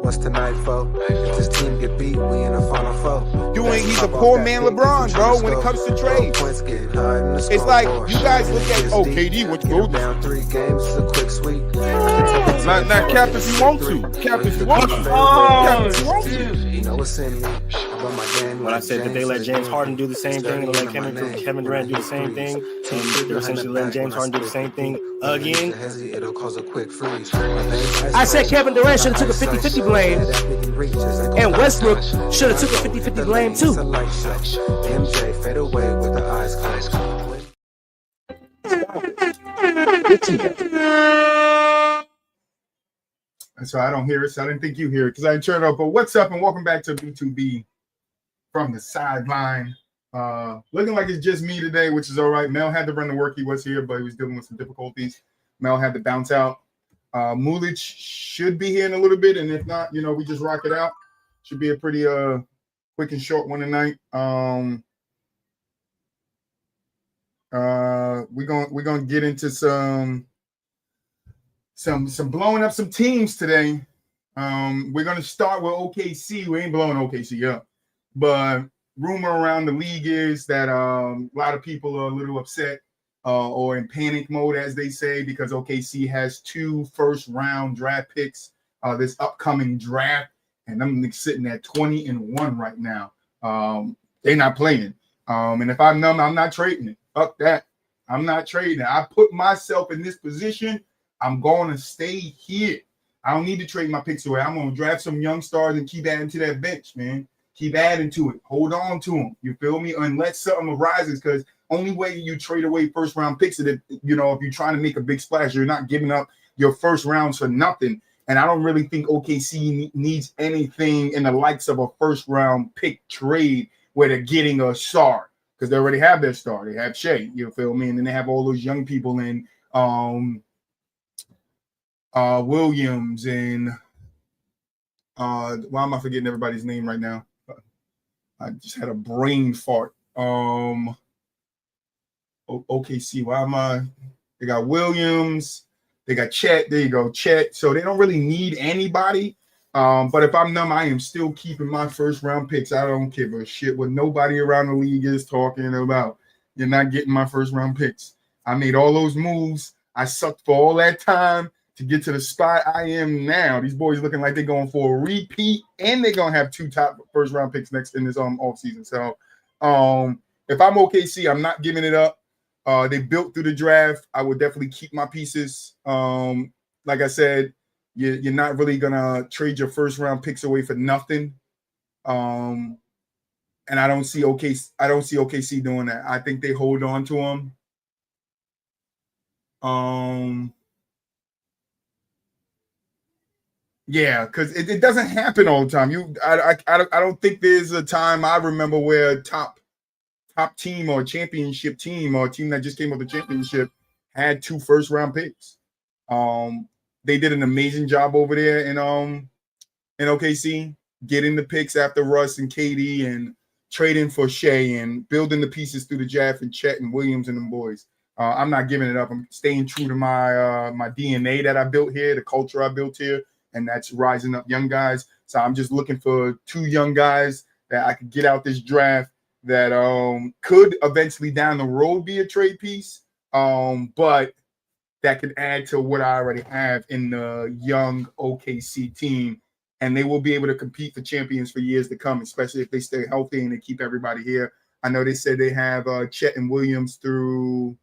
What's tonight, folks? If this team get beat, we in the final four. He's a poor man LeBron, bro, when it comes to trades. It's like you guys look at, KD, what you go down 3 games, it's a quick sweep. Not cap if you want to. Cap if you want to. Cap if you want to. You know what's in me. When I said that they let James Harden do the same thing and let Kevin Durant do the same thing, and they're essentially letting James Harden do the same thing again. It'll cause a quick freeze. I said Kevin Durant should have took a 50-50 blame, and Westbrook should have took a 50-50 blame too. MJ fade away with the eyes closed. So I don't hear it, so I didn't think you hear it because I didn't turn it up. But what's up, and welcome back to B2B from the sideline. Looking like it's just me today, which is all right. Mel had to run the work. He was here, but he was dealing with some difficulties. Mel had to bounce out. Mulich should be here in a little bit, and if not, we just rock it out. Should be a pretty quick and short one tonight. We're gonna get into some blowing up some teams today. We're gonna start with OKC. We ain't blowing OKC up, but rumor around the league is that a lot of people are a little upset or in panic mode, as they say, because OKC has 2 first-round draft picks this upcoming draft, and I'm sitting at 20-1 right now. They're not playing, and if I'm them, I'm not trading it. Fuck that. I'm not trading it. I put myself in this position. I'm going to stay here. I don't need to trade my picks away. I'm going to draft some young stars and keep adding to that bench, man. Keep adding to it. Hold on to them. You feel me? Unless something arises, because only way you trade away first-round picks is if you're trying to make a big splash, you're not giving up your first rounds for nothing. And I don't really think OKC needs anything in the likes of a first-round pick trade where they're getting a star, because they already have their star. They have Shea, you feel me? And then they have all those young people in Williams and why am I forgetting everybody's name right now? I just had a brain fart. OKC, why am I? They got Williams, they got Chet. There you go, Chet. So they don't really need anybody. But if I'm them, I am still keeping my first round picks. I don't give a shit what nobody around the league is talking about. You're not getting my first round picks. I made all those moves. I sucked for all that time to get to the spot I am now. These boys looking like they're going for a repeat, and they're gonna have 2 top first round picks next in this off season. So if I'm OKC, I'm not giving it up. They built through the draft. I would definitely keep my pieces. Like I said, you're not really gonna trade your first round picks away for nothing. And I don't see OKC doing that. I think they hold on to them. Yeah, because it doesn't happen all the time. I don't think there's a time I remember where a top team or championship team or a team that just came up with the championship had 2 first round picks. They did an amazing job over there in OKC, getting the picks after Russ and KD and trading for Shea and building the pieces through the draft and Chet and Williams and them boys. I'm not giving it up. I'm staying true to my DNA that I built here, the culture I built here, and that's rising up young guys. So I'm just looking for 2 young guys that I could get out this draft that could eventually down the road be a trade piece, but that could add to what I already have in the young OKC team, and they will be able to compete for champions for years to come, especially if they stay healthy and they keep everybody here. I know they said they have Chet and Williams through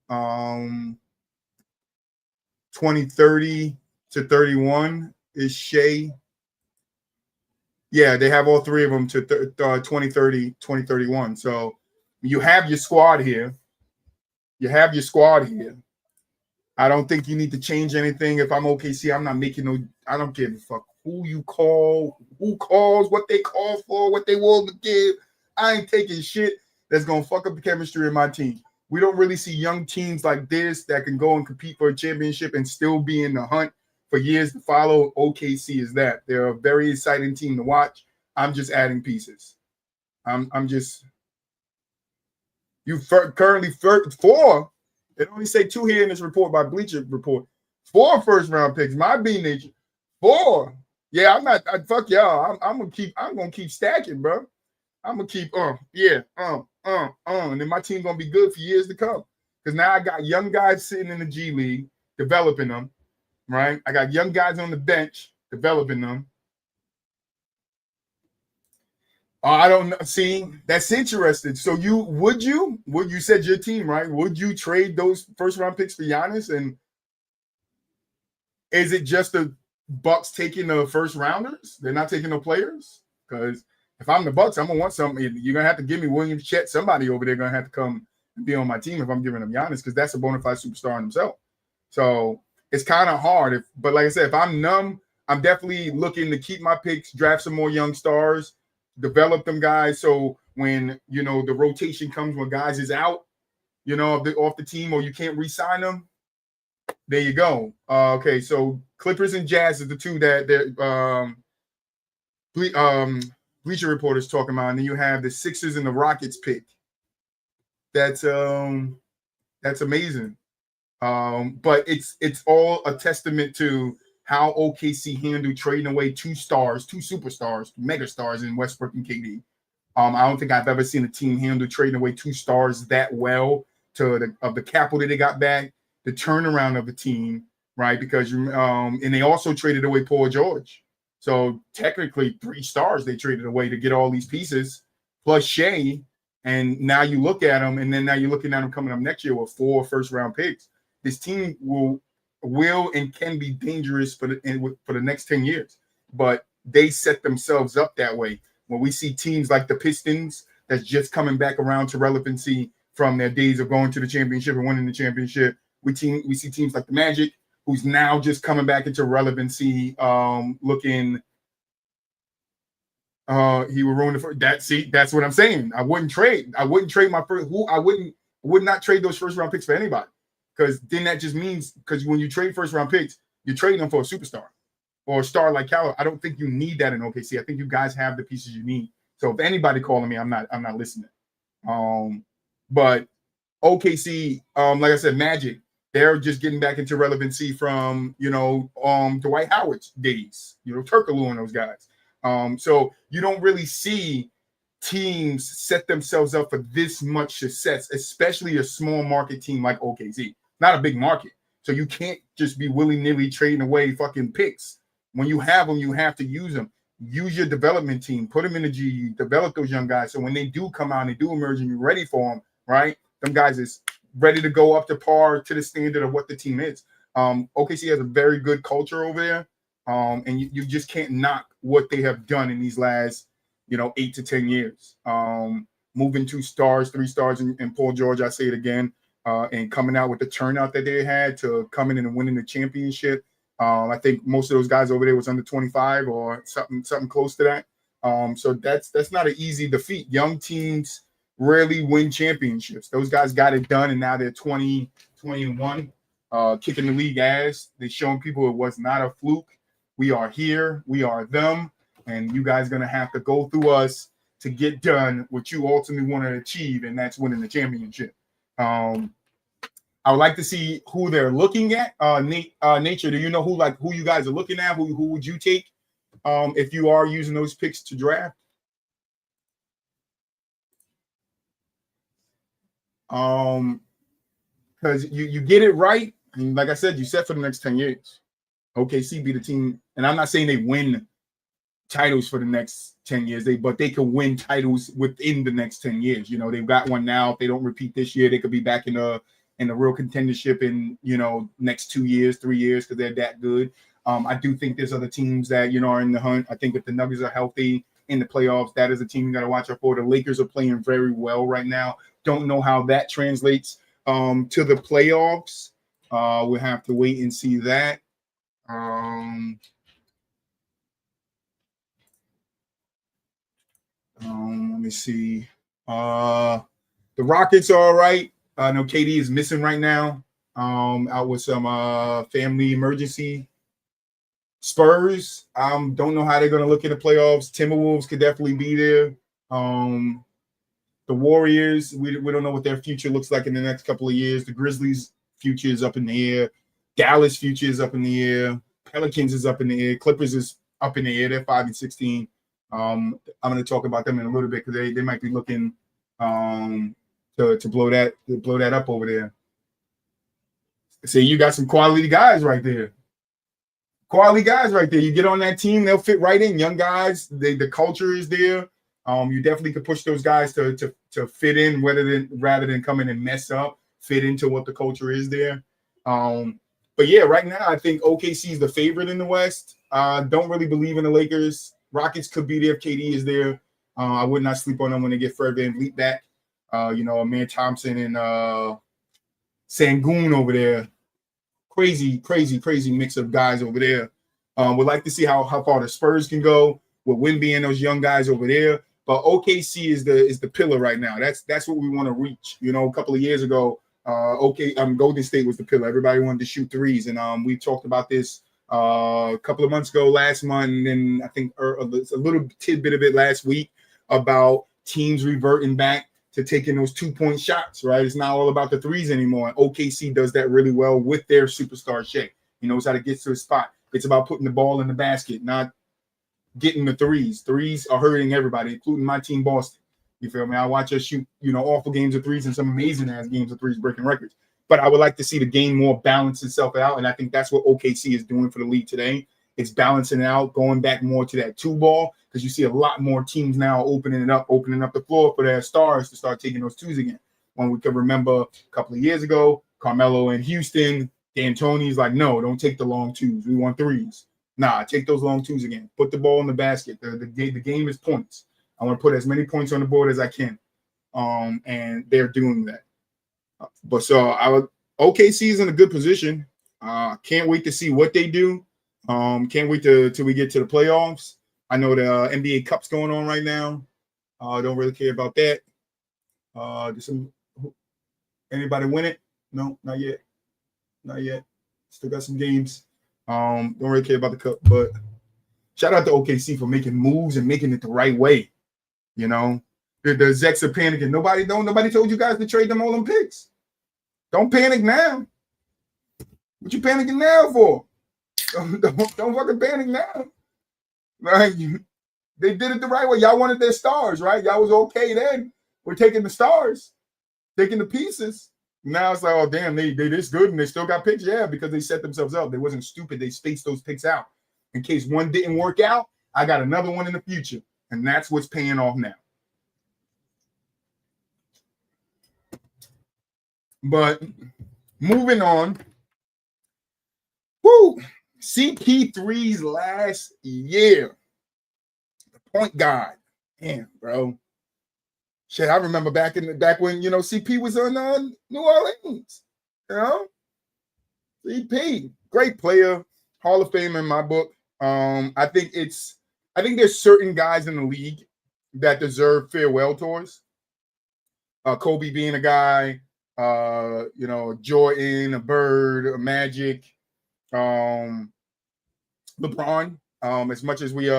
2030 to 31 is Shea. Yeah, they have all 3 of them to 2030, 2031. So you have your squad here. I don't think you need to change anything. If I'm OKC, I'm not making I don't give a fuck who you call, who calls, what they call for, what they will give. I ain't taking shit that's going to fuck up the chemistry of my team. We don't really see young teams like this that can go and compete for a championship and still be in the hunt for years to follow. OKC is that. They're a very exciting team to watch. I'm just adding pieces. You currently 4 It only say 2 here in this report by Bleacher Report. 4 first-round picks. My B nature. 4. Yeah, I'm not. Fuck y'all. I'm gonna keep stacking, bro. I'm gonna keep and then my team gonna be good for years to come. Because now I got young guys sitting in the G League, developing them. Right? I got young guys on the bench, developing them. I don't know. See, that's interesting. So would you said your team, right? Would you trade those first-round picks for Giannis? And is it just the Bucks taking the first rounders? They're not taking no players? Because if I'm the Bucks, I'm gonna want something. You're gonna have to give me Williams, Chet, somebody over there gonna have to come and be on my team if I'm giving them Giannis, because that's a bona fide superstar in himself. So it's kind of hard. But like I said, if I'm numb, I'm definitely looking to keep my picks, draft some more young stars, develop them guys. So when the rotation comes, when guys is out, off the team, or you can't re-sign them, there you go. Okay, so Clippers and Jazz is the two that Bleacher Report is talking about, and then you have the Sixers and the Rockets pick. That's amazing. But it's all a testament to how OKC handled trading away 2 superstars, mega stars in Westbrook and KD. I don't think I've ever seen a team handle trading away 2 stars that well of the capital that they got back, the turnaround of the team, right? Because and they also traded away Paul George. So technically 3 stars they traded away to get all these pieces, plus Shea. And now you look at them, and then now you're looking at them coming up next year with 4 first-round picks. This team will and can be dangerous for the next 10 years. But they set themselves up that way. When we see teams like the Pistons that's just coming back around to relevancy from their days of going to the championship and winning the championship, we see teams like the Magic, who's now just coming back into relevancy, looking he would ruin that. See, that's what I'm saying. I wouldn't trade my first. Would not trade those first round picks for anybody, because then that just means, because when you trade first round picks, you're trading them for a superstar or a star like Cal. I don't think you need that in OKC. I think you guys have the pieces you need. So if anybody calling me, I'm not listening. But OKC, like I said, Magic, they're just getting back into relevancy from Dwight Howard's days, Turkoglu and those guys. So you don't really see teams set themselves up for this much success, especially a small market team like OKC. Not a big market. So you can't just be willy-nilly trading away fucking picks. When you have them, you have to use them. Use your development team, put them in the G, develop those young guys. So when they do come out and they do emerge and you're ready for them, right? Them guys is ready to go up to par, to the standard of what the team is. OKC has a very good culture over there. And you just can't knock what they have done in these last, 8 to 10 years. Moving 2 stars, 3 stars in Paul George, I say it again, and coming out with the turnout that they had to coming in and winning the championship. I think most of those guys over there was under 25 or something close to that. So that's not an easy defeat. Young teams rarely win championships. Those guys got it done, and now they're 20, 21, kicking the league ass. They're showing people it was not a fluke. We are here. We are them. And you guys are going to have to go through us to get done what you ultimately want to achieve, and that's winning the championship. I would like to see who they're looking at. Nature, do you know who you guys are looking at? Who would you take if you are using those picks to draft? Because you get it right, and like I said, you set for the next 10 years. OKC be the team, and I'm not saying they win titles for the next 10 years, but they could win titles within the next 10 years. They've got one now. If they don't repeat this year, they could be back in the real contendership in next 2 years, 3 years, because they're that good. I do think there's other teams that are in the hunt. I think if the Nuggets are healthy in the playoffs, that is a team you got to watch out for. The Lakers are playing very well right now. Don't know how that translates to the playoffs. We'll have to wait and see that. Let me see. The Rockets are all right. I know KD is missing right now. Out with some family emergency. Spurs, don't know how they're going to look in the playoffs. Timberwolves could definitely be there. The Warriors, we don't know what their future looks like in the next couple of years. The Grizzlies future is up in the air. Dallas future is up in the air. Pelicans is up in the air. Clippers is up in the air. They're 5-16. I'm going to talk about them in a little bit because they might be looking to blow that up over there. See, you got some quality guys right there. Quality guys right there. You get on that team, they'll fit right in. Young guys, the culture is there. You definitely could push those guys to fit in, rather than come in and mess up, fit into what the culture is there. But yeah, right now I think OKC is the favorite in the West. Don't really believe in the Lakers. Rockets could be there if KD is there. I would not sleep on them when they get Fred VanVleet back. Aman Thompson and Sangoon over there. Crazy mix of guys over there. Would like to see how far the Spurs can go with Wemby and those young guys over there. But OKC is the pillar right now. That's what we want to reach. A couple of years ago, Golden State was the pillar. Everybody wanted to shoot threes, and we talked about this a couple of months ago, last month, and then I think a little tidbit of it last week about teams reverting back to taking those 2-point shots, right? It's not all about the threes anymore. And OKC does that really well with their superstar Shea. He knows how to get to his spot. It's about putting the ball in the basket, not getting the threes. Threes are hurting everybody, including my team, Boston. You feel me? I watch us shoot, awful games of threes and some amazing-ass games of threes, breaking records. But I would like to see the game more balance itself out, and I think that's what OKC is doing for the league today. It's balancing it out, going back more to that 2-ball, because you see a lot more teams now opening up the floor for their stars to start taking those 2s again. When we could remember a couple of years ago, Carmelo in Houston, D'Antoni's like, no, don't take the long 2s. We want 3s. Nah, take those long 2s again. Put the ball in the basket. The game is points. I want to put as many points on the board as I can. And they're doing that. But so OKC is in a good position. Can't wait to see what they do. Can't wait till we get to the playoffs. I know the NBA Cup's going on right now. Don't really care about that. Anybody win it? No, not yet. Not yet. Still got some games. Don't really care about the Cup, but shout out to OKC for making moves and making it the right way. The execs are panicking. Nobody told you guys to trade them all them picks. Don't panic now. What you panicking now for? Don't fucking panic now. Right? They did it the right way. Y'all wanted their stars, right? Y'all was okay then. We're taking the stars, taking the pieces. Now it's like, oh damn, they this good and they still got picks. Yeah, because they set themselves up. They wasn't stupid. They spaced those picks out. In case one didn't work out, I got another one in the future. And that's what's paying off now. But moving on. Woo! CP3's last year. The point guard. Damn, bro. Shit, I remember back when, CP was on New Orleans. CP, great player, Hall of Fame in my book. I think there's certain guys in the league that deserve farewell tours. Kobe being a guy, Jordan, a Bird, a Magic, LeBron. As much as we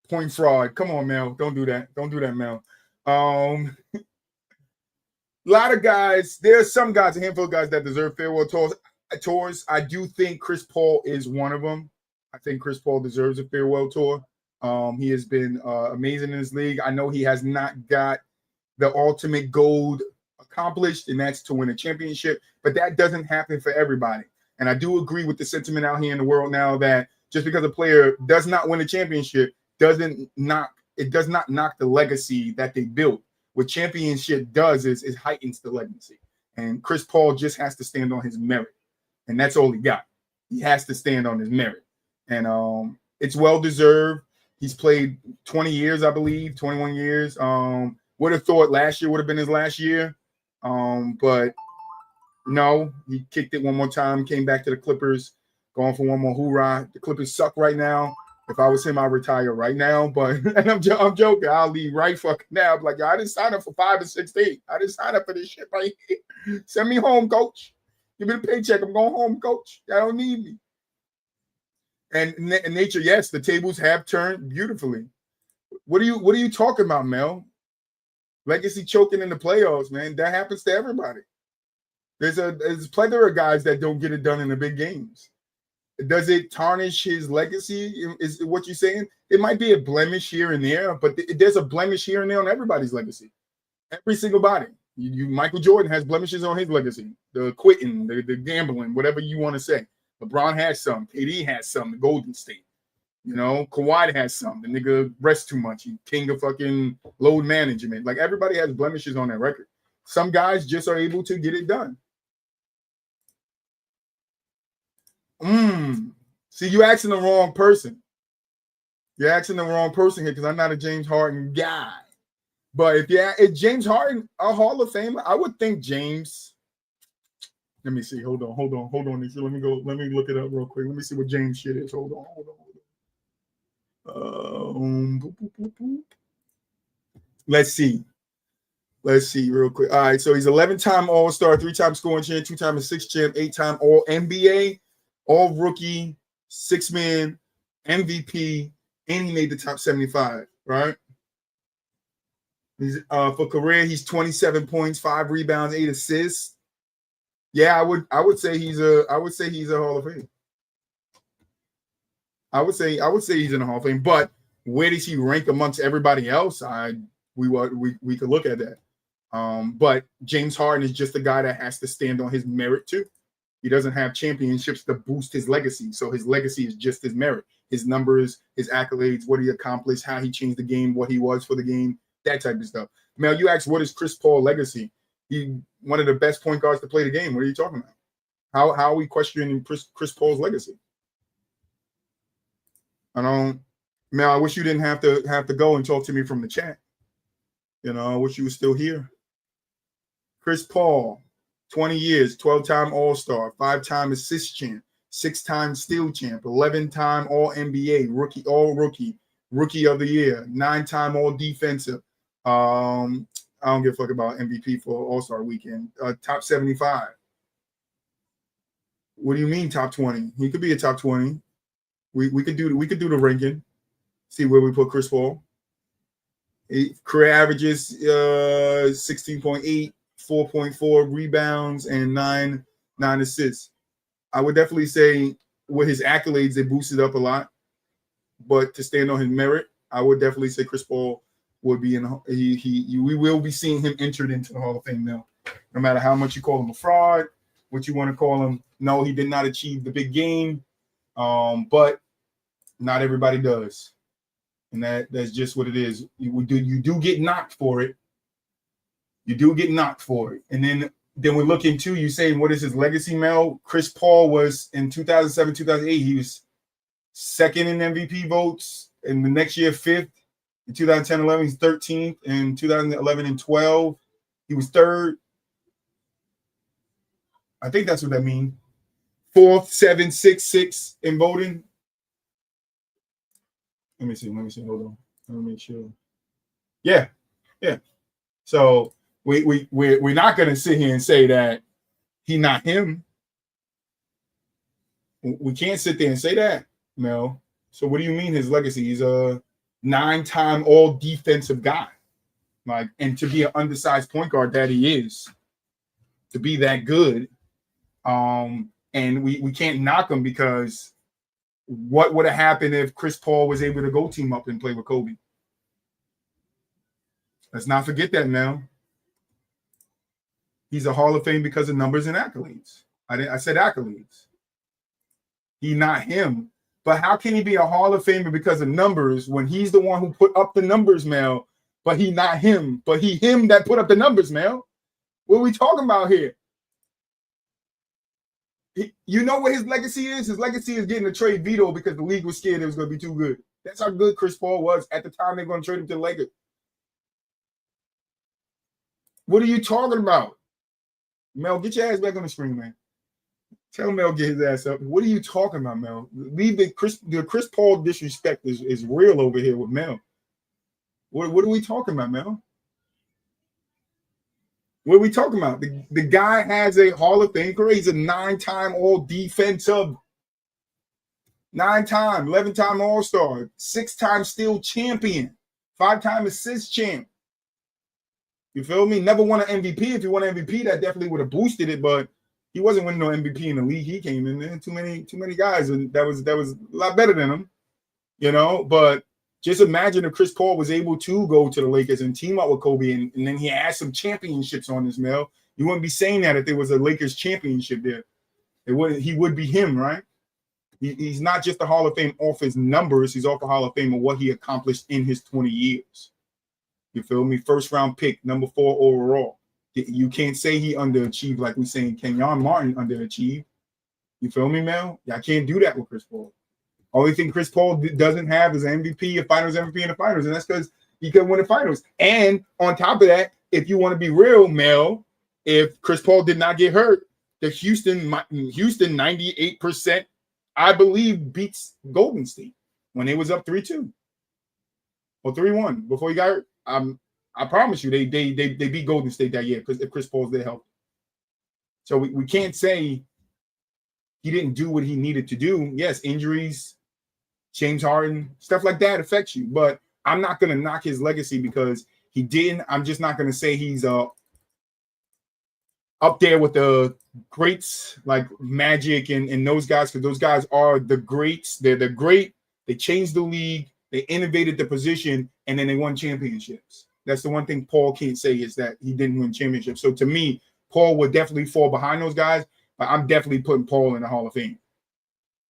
point fraud. Come on, Mel. Don't do that. Don't do that, Mel. A lot of guys, there are some guys, a handful of guys that deserve farewell tours. I do think Chris Paul is one of them. I think Chris Paul deserves a farewell tour. He has been amazing in this league. I know he has not got the ultimate gold accomplished, and that's to win a championship, but that doesn't happen for everybody. And I do agree with the sentiment out here in the world now that just because a player does not win a championship does not knock the legacy that they built. What championship does is heightens the legacy. And Chris Paul just has to stand on his merit. And that's all he got. He has to stand on his merit. And it's well-deserved. He's played 20 years, I believe, 21 years. Would have thought last year would have been his last year. But no, he kicked it one more time, came back to the Clippers, going for one more hoorah. The Clippers suck right now. If I was him, I'd retire right now. But and I'm joking. I'll leave right fucking now. I'm like, I didn't sign up for 5 and 16. I didn't sign up for this shit right here. Send me home, coach. Give me the paycheck. I'm going home, coach. Y'all don't need me. And in nature, yes, the tables have turned beautifully. What are you talking about, Mel? Legacy choking in the playoffs, man. That happens to everybody. There's a plethora of guys that don't get it done in the big games. Does it tarnish his legacy? Is what you're saying? It might be a blemish here and there, but there's a blemish here and there on everybody's legacy. Every single body. Michael Jordan has blemishes on his legacy. The quitting, the gambling, whatever you want to say. LeBron has some. KD has some. The Golden State. You know, Kawhi has some. The nigga rests too much. He king of fucking load management. Like, everybody has blemishes on their record. Some guys just are able to get it done. See, you're asking the wrong person. You're asking the wrong person here because I'm not a James Harden guy. But if James Harden a Hall of Famer, I would think James. Let me see. Hold on. Let me go. Let me look it up real quick. Let me see what James shit is. Hold on. Let's see real quick. All right, so he's 11-time All-Star, 3-time scoring champ, 2-time assist champ, 8-time All-NBA, All-Rookie, 6-man, MVP, and he made the top 75. Right? He's for career, he's 27 points, 5 rebounds, 8 assists. Yeah, I would say he's a Hall of Fame. I would say he's in the Hall of Fame, but where does he rank amongst everybody else? We could look at that. But James Harden is just the guy that has to stand on his merit too. He doesn't have championships to boost his legacy, so his legacy is just his merit, his numbers, his accolades, what he accomplished, how he changed the game, what he was for the game, that type of stuff. Mel, you asked what is Chris Paul's legacy? He one of the best point guards to play the game. What are you talking about? How are we questioning Chris Paul's legacy? Mel, I wish you didn't have to go and talk to me from the chat. You know, I wish you were still here. Chris Paul, 20 years, 12-time All-Star, 5-time assist champ, 6-time steal champ, 11-time All-NBA, rookie of the year, 9-time All-Defensive. I don't give a fuck about MVP for All-Star weekend. Top 75. What do you mean top 20? He could be a top 20. We could do the ranking. See where we put Chris Paul. Career averages 16.8, 4.4 rebounds, and 9 assists. I would definitely say with his accolades, they boosted up a lot. But to stand on his merit, I would definitely say Chris Paul would be in. We will be seeing him entered into the Hall of Fame now. No matter how much you call him a fraud, what you want to call him. No, he did not achieve the big game. But not everybody does. And that's just what it is. You do get knocked for it. You do get knocked for it. And then we're looking too, you saying what is his legacy, Mel? Chris Paul was in 2007, 2008, he was second in MVP votes. And the next year, 5th. In 2010, 11, he's 13th. In 2011 and 12, he was 3rd. I think that's what that means. 4th, 7th, 6th, 6th in voting. Let me see. Hold on. Let me make sure. Yeah. So we're not gonna sit here and say that he not him. We can't sit there and say that, Mel. So what do you mean his legacy? He's a 9-time all defensive guy. Like, and to be an undersized point guard that he is, to be that good. And we can't knock him because what would have happened if Chris Paul was able to go team up and play with Kobe? Let's not forget that now. He's a Hall of Fame because of numbers and accolades. I said accolades. He not him. But how can he be a Hall of Famer because of numbers when he's the one who put up the numbers, Mel? But he not him. But he him that put up the numbers, Mel. What are we talking about here? You know what his legacy is? His legacy is getting a trade veto because the league was scared it was going to be too good. That's how good Chris Paul was at the time they're going to trade him to the Lakers. What are you talking about? Mel, get your ass back on the screen, man. Tell Mel get his ass up. What are you talking about, Mel? Leave the Chris Paul disrespect is real over here with Mel. What are we talking about, Mel? What are we talking about? The guy has a Hall of Fame career. He's a 9-time all defensive. 9-time, 11-time All-Star, 6-time steal champion, 5-time assist champ. You feel me? Never won an MVP. If he won an MVP, that definitely would have boosted it, but he wasn't winning no MVP in the league. He came in there, too many guys, and that was a lot better than him, you know. But just imagine if Chris Paul was able to go to the Lakers and team up with Kobe, and then he had some championships on his mail. You wouldn't be saying that if there was a Lakers championship there. He would be him, right? He's not just a Hall of Fame off his numbers. He's off the Hall of Fame of what he accomplished in his 20 years. You feel me? First round pick, number 4 overall. You can't say he underachieved like we saying Kenyon Martin underachieved. You feel me, Mel? I can't do that with Chris Paul. Only thing Chris Paul doesn't have is an MVP, a Finals MVP in the Finals, and that's because he couldn't win the Finals. And on top of that, if you want to be real, Mel, if Chris Paul did not get hurt, the Houston 98%, I believe, beats Golden State when they was up 3-2 or 3-1 before he got hurt. I promise you, they beat Golden State that year because if Chris Paul's there helped. So we can't say he didn't do what he needed to do. Yes, injuries, James Harden, stuff like that affects you. But I'm not going to knock his legacy because he didn't. I'm just not going to say he's up there with the greats like Magic and those guys, because those guys are the greats. They're the great. They changed the league. They innovated the position, and then they won championships. That's the one thing Paul can't say is that he didn't win championships. So to me, Paul would definitely fall behind those guys, but I'm definitely putting Paul in the Hall of Fame.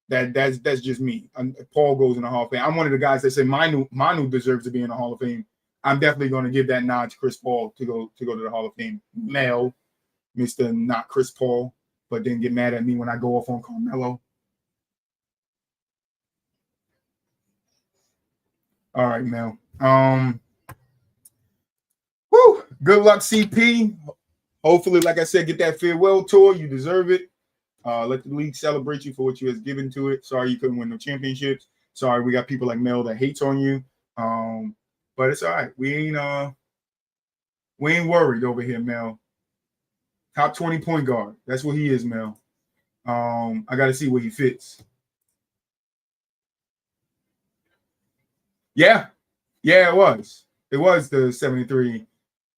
That's just me. Paul goes in the Hall of Fame. I'm one of the guys that say Manu deserves to be in the Hall of Fame. I'm definitely going to give that nod to Chris Paul to go to the Hall of Fame. Mel, Mr. Not Chris Paul, but then get mad at me when I go off on Carmelo. All right, Mel. Good luck, CP. Hopefully, like I said, get that farewell tour. You deserve it. Let the league celebrate you for what you has given to it. Sorry you couldn't win no championships. Sorry, we got people like Mel that hates on you. But it's all right. We ain't worried over here, Mel. Top 20 point guard. That's what he is, Mel. I got to see where he fits. Yeah, it was. It was the 73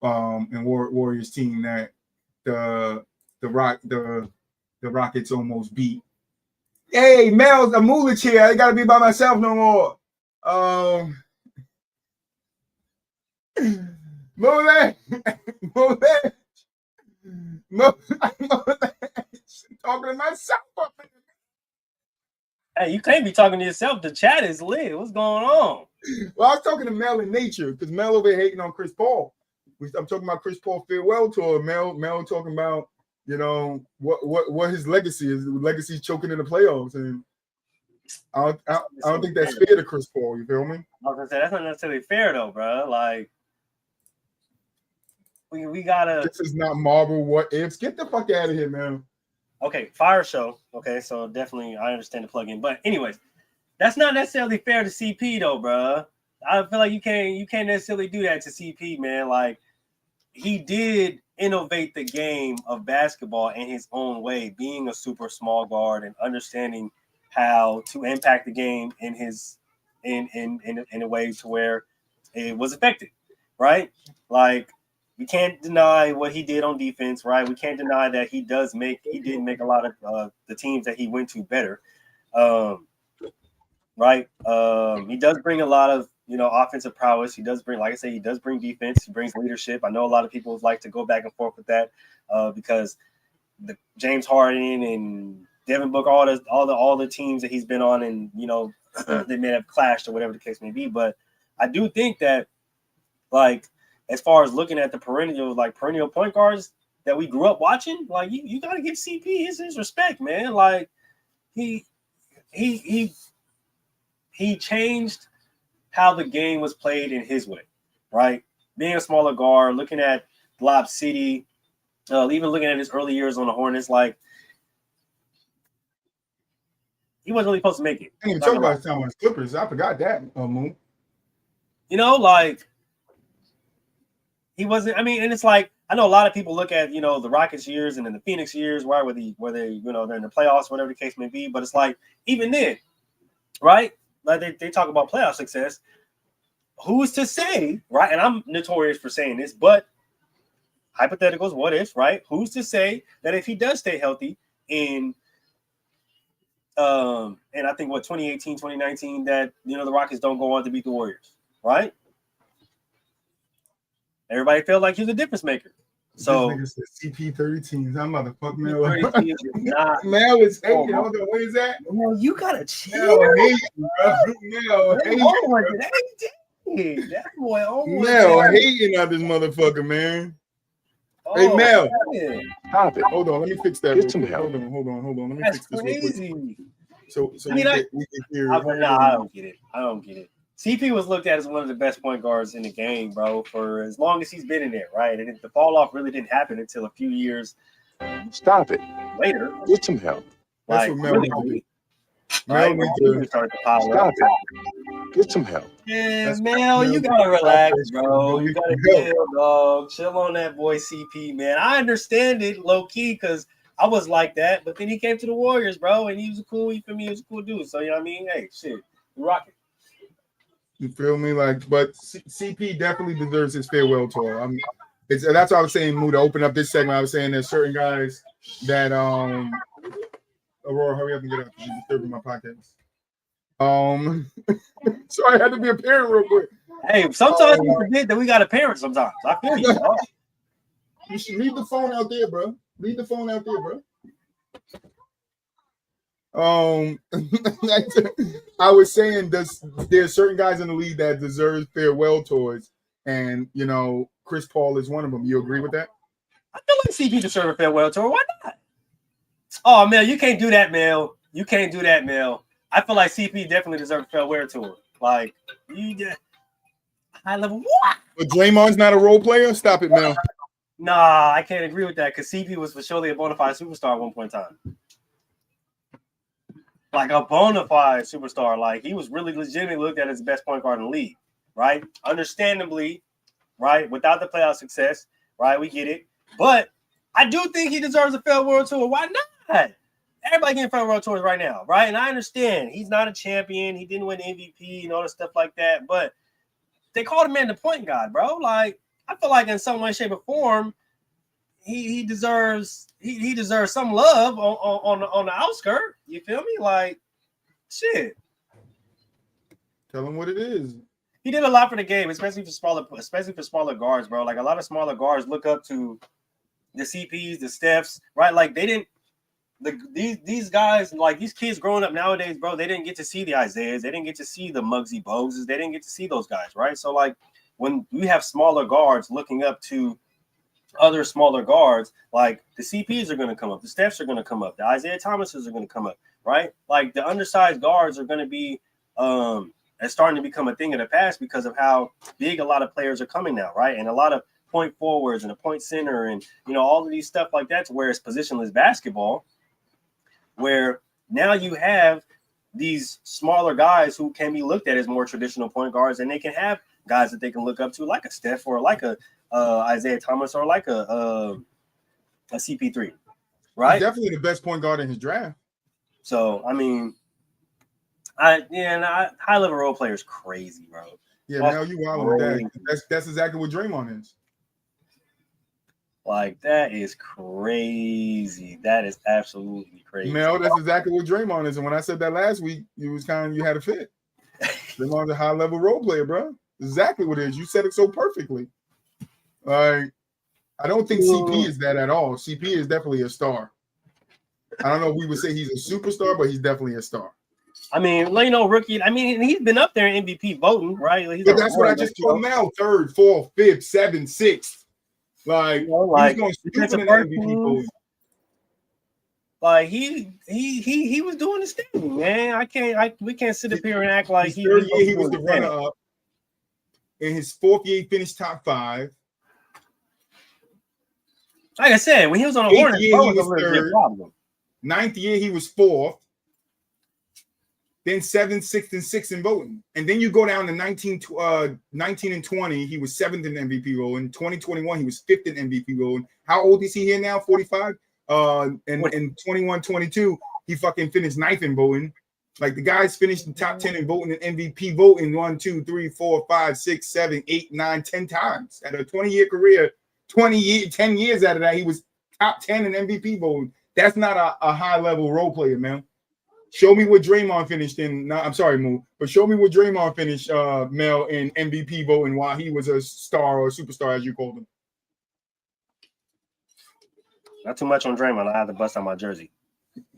and Warriors team that the Rockets almost beat. Hey, Mel's a Mulich here. I gotta be by myself no more. Mulich. Talking to myself up in the Hey, you can't be talking to yourself. The chat is lit. What's going on? Well, I was talking to Mel in nature because Mel over here hating on Chris Paul. I'm talking about Chris Paul farewell tour. Mel talking about, you know, what his legacy is. Legacy's choking in the playoffs, and I don't think that's fair to Chris Paul. You feel me? I was gonna say that's not necessarily fair though, bro. Like we gotta. This is not Marvel what ifs. Get the fuck out of here, man. Okay, fire show. Okay, so definitely I understand the plug-in, but anyways, that's not necessarily fair to CP though, bro. I feel like you can't necessarily do that to CP, man. Like he did innovate the game of basketball in his own way, being a super small guard and understanding how to impact the game in his in a way to where it was effective, right? Like we can't deny what he did on defense, right? We can't deny that he did make a lot of the teams that he went to better, right? He does bring a lot of offensive prowess. He does bring, like I say, he does bring defense. He brings leadership. I know a lot of people would like to go back and forth with that because the James Harden and Devin Booker, all the teams that he's been on, and they may have clashed or whatever the case may be. But I do think that, like, as far as looking at the perennial point guards that we grew up watching, like you got to give CP his respect, man. Like he changed how the game was played in his way, right? Being a smaller guard, looking at Lob City, even looking at his early years on the Hornets, like he wasn't really supposed to make it. I didn't even talk about his time on the Clippers. I forgot that, Moon. Like he wasn't. I mean, and it's like I know a lot of people look at the Rockets years and then the Phoenix years, where they they're in the playoffs, whatever the case may be. But it's like even then, right? Like they talk about playoff success. Who's to say, right? And I'm notorious for saying this, but hypotheticals, what ifs, right? Who's to say that if he does stay healthy and I think 2018, 2019, that the Rockets don't go on to beat the Warriors, right? Everybody felt like he was a difference maker. So this nigga said CP 30 teams. That motherfucker Mel. 30 teams is not. Mel is hating. Hold on, where is that? Well, you gotta chill. Mel hating, bro. Mel hating. That boy, Mel hating out this motherfucker, man. Hey Mel, Stop it. hold on. Let me fix that. Get some help. Hold on. Let me That's fix this real quick. crazy. So I mean, we can hear. I don't get it. CP was looked at as one of the best point guards in the game, bro, for as long as he's been in there, right? And the fall off really didn't happen until a few years Stop it. later. Get some help. That's Like, what Mel really, needs to do. right? Mel When needs he to- started to pile Stop up. it. Get some help. Yeah, That's Mel, you Mel. gotta relax, That's bro. You Mel. gotta chill, dog. Chill on that boy CP, man. I understand it low key because I was like that, but then he came to the Warriors, bro, and he was a cool. He was a cool dude. So you know what I mean? Hey, shit, we rock it. You feel me? But CP definitely deserves his farewell tour. That's what I was saying, Moo, to open up this segment. I was saying there's certain guys that Aurora, hurry up and get up. You're disturbing my podcast. Sorry, I had to be a parent real quick. Hey, sometimes we forget that we got a parent. Sometimes I feel you, dog. You should leave the phone out there, bro. Leave the phone out there, bro. I was saying there's certain guys in the league that deserve farewell tours, and Chris Paul is one of them. You agree with that? I feel like CP deserves a farewell tour. Why not? Oh, Mel, you can't do that, Mel. You can't do that, Mel. I feel like CP definitely deserves a farewell tour. Like, you just high level. What? But Draymond's not a role player? Stop it, Mel. Nah, I can't agree with that because CP was for surely a bona fide superstar at one point in time. Like a bona fide superstar. Like he was really legitimately looked at as the best point guard in the league, right? Understandably, right? Without the playoff success, right? We get it. But I do think he deserves a farewell tour. Why not? Everybody getting farewell tours right now, right? And I understand he's not a champion. He didn't win MVP and all that stuff like that. But they called him man the point guard, bro. Like, I feel like in some way, shape, or form, he deserves some love on the outskirt. You feel me? Like, shit. Tell him what it is. He did a lot for the game, especially for smaller guards, bro. Like a lot of smaller guards look up to the CPs, the Stephs, right? Like they didn't. These guys, like these kids growing up nowadays, bro, they didn't get to see the Isaiahs, they didn't get to see the Muggsy Bogses, they didn't get to see those guys, right? So like when we have smaller guards looking up to other smaller guards, like the CPs are going to come up, the Stephs are going to come up, the Isaiah Thomases are going to come up, right? Like the undersized guards are going to be starting to become a thing of the past because of how big a lot of players are coming now, right? And a lot of point forwards and a point center and all of these stuff like that, to where it's positionless basketball, where now you have these smaller guys who can be looked at as more traditional point guards, and they can have guys that they can look up to, like a Steph or like a Isaiah Thomas or like a CP3, right? He's definitely the best point guard in his draft. So I mean, high level role player is crazy, bro. Yeah, now you wild with that. That's exactly what Draymond is. Like, that is crazy. That is absolutely crazy. Mel, that's exactly what Draymond is. And when I said that last week, you had a fit. Draymond's a high level role player, bro. Exactly what it is. You said it so perfectly. Like, I don't think CP is that at all. CP is definitely a star. I don't know if we would say he's a superstar, but he's definitely a star. I mean, rookie. I mean, he's been up there in MVP voting, right? But that's what I just told Mel. 3rd, 4th, 5th, 7th, 6th. Like, he's going stupid in the MVP voting. Like he was doing his thing, man. We can't sit up here and act like his third year he was the runner-up. In his 4th year, he finished top 5. Like I said, when he was on the Hornets, he was 3rd. 9th year, he was 4th. Then 7th, 6th, and 6th in voting. And then you go down to 19 and 20, he was 7th in MVP voting. 2021, he was 5th in MVP voting. How old is he here now? 45? And 21, 22, he fucking finished 9th in voting. Like, the guys finished in top 10 in voting and MVP voting 1, 2, 3, 4, 5, 6, 7, 8, 9, 10 times. At a 20-year career, 10 years out of that, he was top 10 in MVP voting. That's not a high level role player, man. Show me what Draymond finished in. No, I'm sorry, Moo, but show me what Draymond finished, Mel, in MVP voting while he was a star or a superstar, as you called him. Not too much on Draymond. I have to bust out my jersey.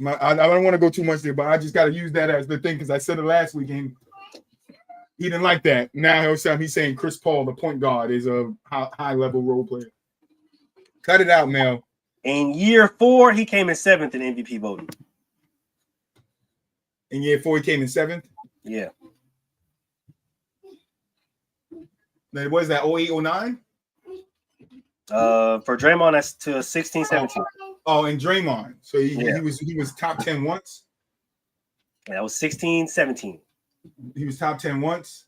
I don't want to go too much there, but I just got to use that as the thing because I said it last week and he didn't like that. Now he's saying Chris Paul, the point guard, is a high level role player. Cut it out, Mel. In year 4, he came in 7th in MVP voting. In year 4, he came in 7th? Yeah. Then what is that, 08, 09? For Draymond, that's to 16, 17. Oh, and Draymond. So he was top 10 once? That was 16, 17. He was top 10 once?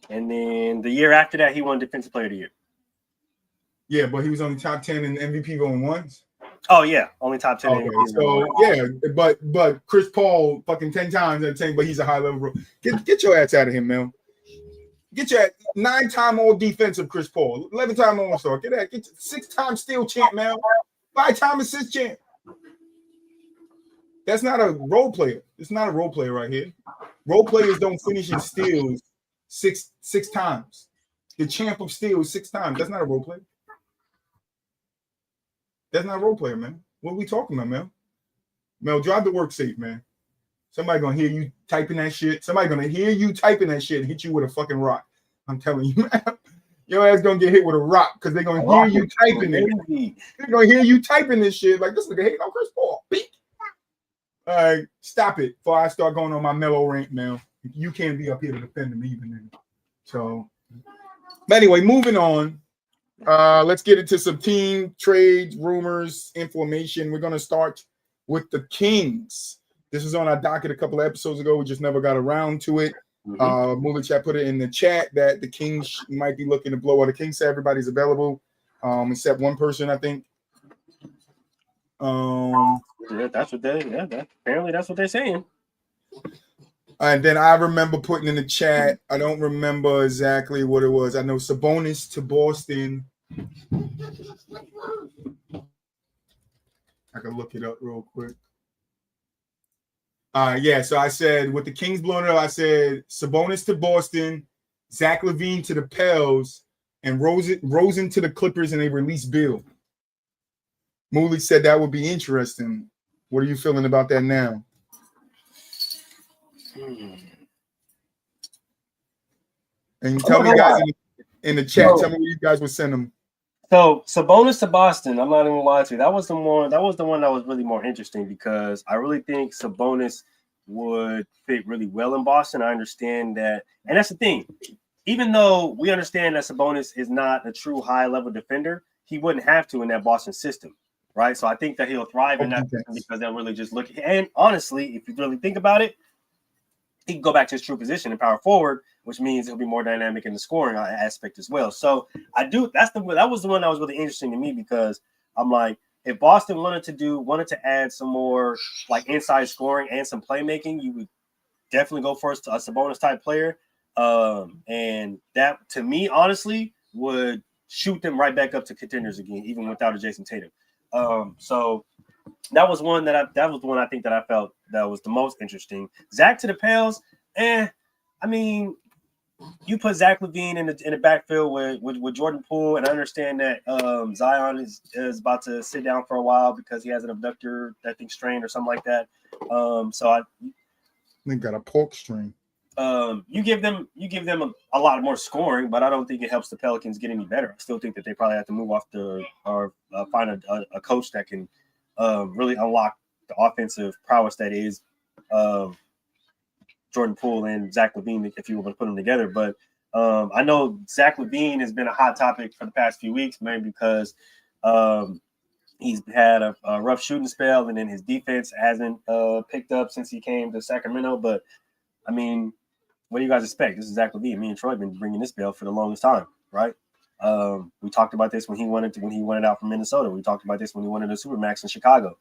And then the year after that, he won Defensive Player of the Year. Yeah, but he was only top 10 in MVP going once? Oh, yeah. Only top 10. Okay, so, yeah, but Chris Paul fucking 10 times at 10, but he's a high-level role. Get your ass out of him, man. Get your 9-time all-defensive Chris Paul, 11-time all-star. Get 6-time steal champ, man. 5-time assist champ. That's not a role player. It's not a role player right here. Role players don't finish in steals six times. The champ of steals 6 times. That's not a role player. That's not a role player, man. What are we talking about, Mel? Mel, drive the work safe, man. Somebody gonna hear you typing that shit. Somebody gonna hear you typing that shit and hit you with a fucking rock. I'm telling you, man. Your ass gonna get hit with a rock because they're gonna hear you typing it. They're gonna hear you typing this shit like this nigga hating on Chris Paul. Beat. All right, stop it before I start going on my mellow rant, Mel. You can't be up here to defend him even then. So, but anyway, moving on. Let's get into some team trades, rumors, information. We're going to start with the Kings. This was on our docket a couple of episodes ago. We just never got around to it. Mulichat put it in the chat that the Kings might be looking to blow. Well, the Kings say everybody's available, except one person, I think. Yeah, that's what apparently that's what they're saying. And then I remember putting in the chat, I don't remember exactly what it was. I know Sabonis to Boston. I can look it up real quick. Yeah, so I said with the Kings blowing it up, I said Sabonis to Boston, Zach LaVine to the Pels, and Rosen to the Clippers, and they release Bill. Mooley said that would be interesting. What are you feeling about that now? And tell me, guys, in the chat, tell me what you guys would send them. So Sabonis to Boston, I'm not even gonna lie to you. That was the one that was really more interesting because I really think Sabonis would fit really well in Boston. I understand that, and that's the thing. Even though we understand that Sabonis is not a true high-level defender, he wouldn't have to in that Boston system, right? So I think that he'll thrive in that system because they'll really just look. And honestly, if you really think about it, he can go back to his true position in power forward, which means he'll be more dynamic in the scoring aspect as well. So that was the one that was really interesting to me because I'm like, if Boston wanted to add some more like inside scoring and some playmaking, you would definitely go for a Sabonis type player. And that to me, honestly, would shoot them right back up to contenders again, even without a Jason Tatum. So that was one I think that I felt that was the most interesting. Zach to the Pels, I mean, you put Zach LaVine in the backfield with Jordan Poole, and I understand that Zion is about to sit down for a while because he has an abductor, I think, strain or something like that. They got a pork string. You give them a lot more scoring, but I don't think it helps the Pelicans get any better. I still think that they probably have to move off or find a coach that can really unlock the offensive prowess that is Jordan Poole and Zach LaVine if you were to put them together. But I know Zach LaVine has been a hot topic for the past few weeks, maybe because he's had a rough shooting spell, and then his defense hasn't picked up since he came to Sacramento. But I mean, what do you guys expect? This is Zach LaVine. Me and Troy have been bringing this bell for the longest time, right? We talked about this when he wanted out from Minnesota. We talked about this when he wanted a Supermax in Chicago.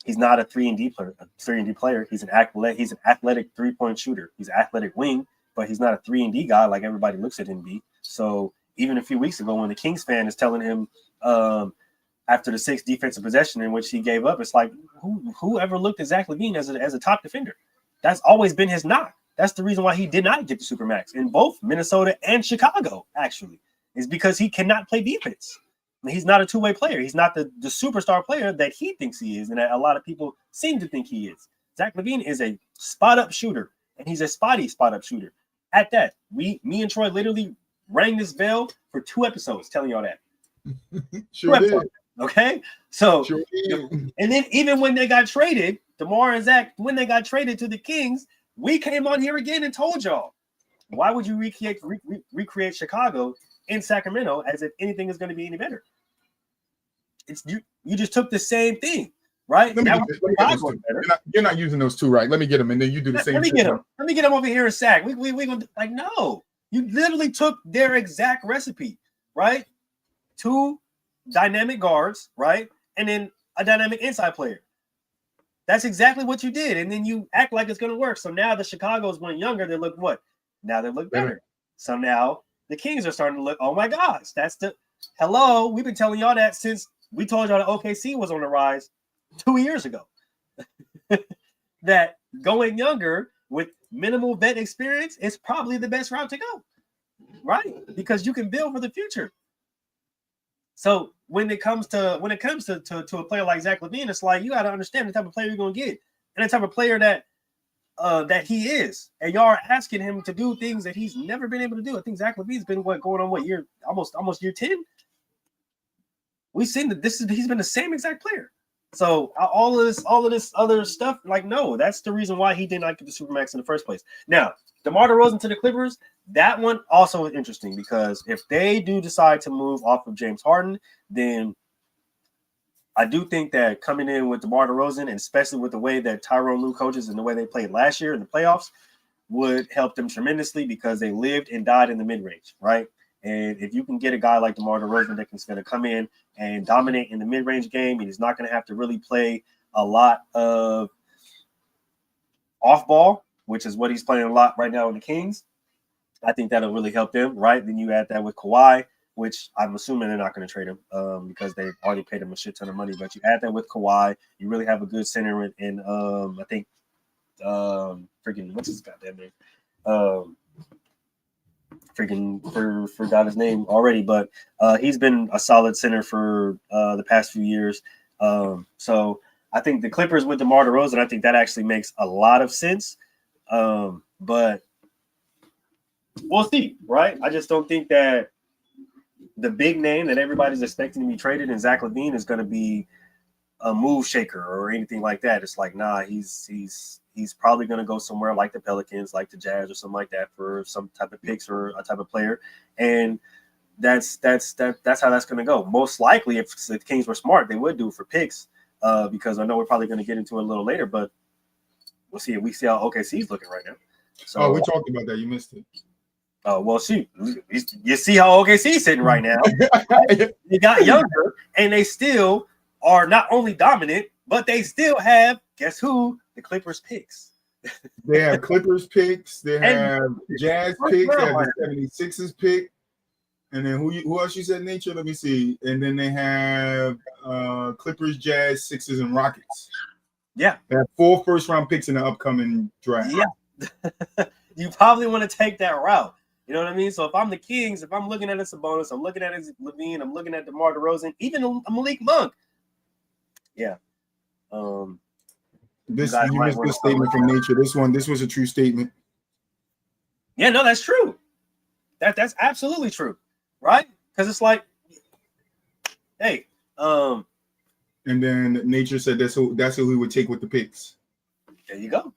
He's not a 3-and-D player. He's an athletic 3-point shooter. He's an athletic wing, but he's not a 3-and-D guy like everybody looks at him be. So even a few weeks ago, when the Kings fan is telling him after the 6th defensive possession in which he gave up, it's like who ever looked at Zach LaVine as a top defender? That's always been his knock. That's the reason why he did not get the Supermax in both Minnesota and Chicago. Actually, is because he cannot play defense. He's not a two-way player. He's not the superstar player that he thinks he is, and that a lot of people seem to think he is. Zach LaVine is a spot-up shooter, and he's a spot-up shooter. At that, me and Troy literally rang this bell for 2 episodes telling y'all that. Sure did. Okay? So, Sure did. And then even when they got traded, DeMar and Zach, when they got traded to the Kings, we came on here again and told y'all, why would you recreate Chicago in Sacramento as if anything is going to be any better? It's you just took the same thing, right? You're not using those 2 right. Let me get them, and then you do the same. Let me get them over here in Sac. We gonna like no. You literally took their exact recipe, right? 2 dynamic guards, right, and then a dynamic inside player. That's exactly what you did, and then you act like it's gonna work. So now the Chicago's went younger. They look what? Now they look better. So now the Kings are starting to look. Oh my gosh, that's the hello. We've been telling y'all that since. We told y'all that OKC was on the rise 2 years ago. That going younger with minimal vet experience is probably the best route to go, right? Because you can build for the future. So when it comes to a player like Zach LaVine, it's like you got to understand the type of player you're gonna get and the type of player that he is. And y'all are asking him to do things that he's never been able to do. I think Zach LaVine's been year almost year 10. We've seen that he's been the same exact player. So all of this other stuff, like, no, that's the reason why he did not get the Supermax in the first place. Now, DeMar DeRozan to the Clippers, that one also is interesting because if they do decide to move off of James Harden, then I do think that coming in with DeMar DeRozan, and especially with the way that Tyronn Lue coaches and the way they played last year in the playoffs, would help them tremendously because they lived and died in the mid-range, right? And if you can get a guy like DeMar DeRozan that's going to come in and dominate in the mid-range game, and he's not going to have to really play a lot of off-ball, which is what he's playing a lot right now in the Kings, I think that'll really help them, right? Then you add that with Kawhi, which I'm assuming they're not going to trade him because they've already paid him a shit ton of money. But you add that with Kawhi, you really have a good center in I think, freaking, what's his goddamn name? Forgot his name already, but he's been a solid center for the past few years. So I think the Clippers with DeMar DeRozan, I think that actually makes a lot of sense. But we'll see, right? I just don't think that the big name that everybody's expecting to be traded in Zach LaVine is going to be a move shaker or anything like that. It's like, nah, he's probably going to go somewhere like the Pelicans, like the Jazz or something like that for some type of picks or a type of player. And that's how that's going to go. Most likely, if the Kings were smart, they would do it for picks because I know we're probably going to get into it a little later, but we'll see. We see how OKC is looking right now. So, we talked about that. You missed it. Well, shoot. You see how OKC is sitting right now. They got younger, and they still are not only dominant, but they still have, guess who? The Clippers picks. They have Clippers picks. They have Jazz picks. They have the 76ers pick. And then who else you said, Nature? Let me see. And then they have Clippers, Jazz, Sixers, and Rockets. Yeah. They have 4 first-round picks in the upcoming draft. Yeah. You probably want to take that route. You know what I mean? So if I'm the Kings, if I'm looking at a Sabonis, I'm looking at LaVine, I'm looking at DeMar DeRozan, even a Malik Monk. Yeah. You missed this statement from Nature. This was a true statement. Yeah, no, that's true. That's absolutely true, right? Because it's like, hey, and then Nature said that's who we would take with the picks. There you go.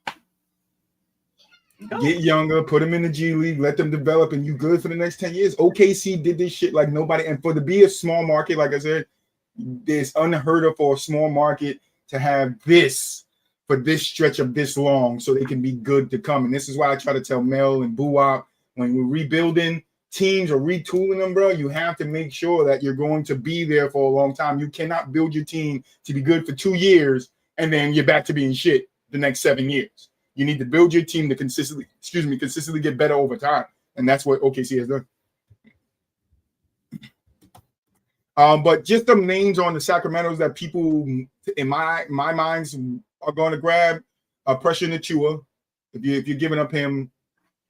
Get younger, put them in the G League, let them develop, and you good for the next 10 years. OKC did this shit like nobody, and to be a small market, like I said, it's unheard of for a small market to have this for this stretch of this long so they can be good to come. And this is why I try to tell Mel and Boo-Wop, when we're rebuilding teams or retooling them, bro, you have to make sure that you're going to be there for a long time. You cannot build your team to be good for 2 years and then you're back to being shit the next 7 years. You need to build your team to consistently get better over time, and that's what OKC has done. But just some names on the Sacramento's that people in my minds are going to grab. Pressure Nachua. If you're giving up him,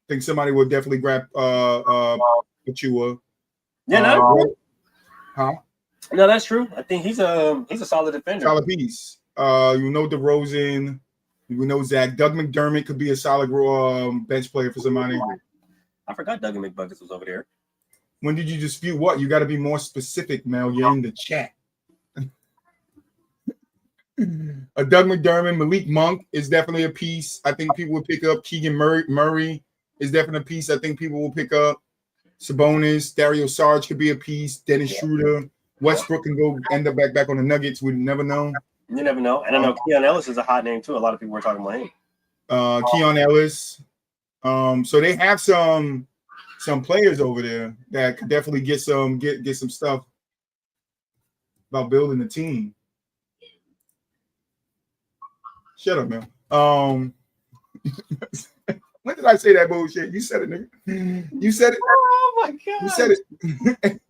I think somebody will definitely grab Nachua. Yeah, no, huh? No, that's true. I think he's a solid defender. Solid piece. DeRozan. We know Zach. Doug McDermott could be a solid bench player for somebody. I forgot Doug McBuckets was over there. When did you dispute what? You got to be more specific, Mel. You're in the chat. Doug McDermott, Malik Monk is definitely a piece. I think people will pick up. Keegan Murray is definitely a piece. I think people will pick up. Sabonis, Dario Saric could be a piece. Dennis Schroeder, Westbrook can go end up back on the Nuggets. We never know. You never know. And I know Keon Ellis is a hot name too. A lot of people were talking about him. Keon Ellis. So they have some players over there that could definitely get some stuff about building the team. Shut up, man. When did I say that bullshit? You said it, nigga. You said it. Oh my god. You said it.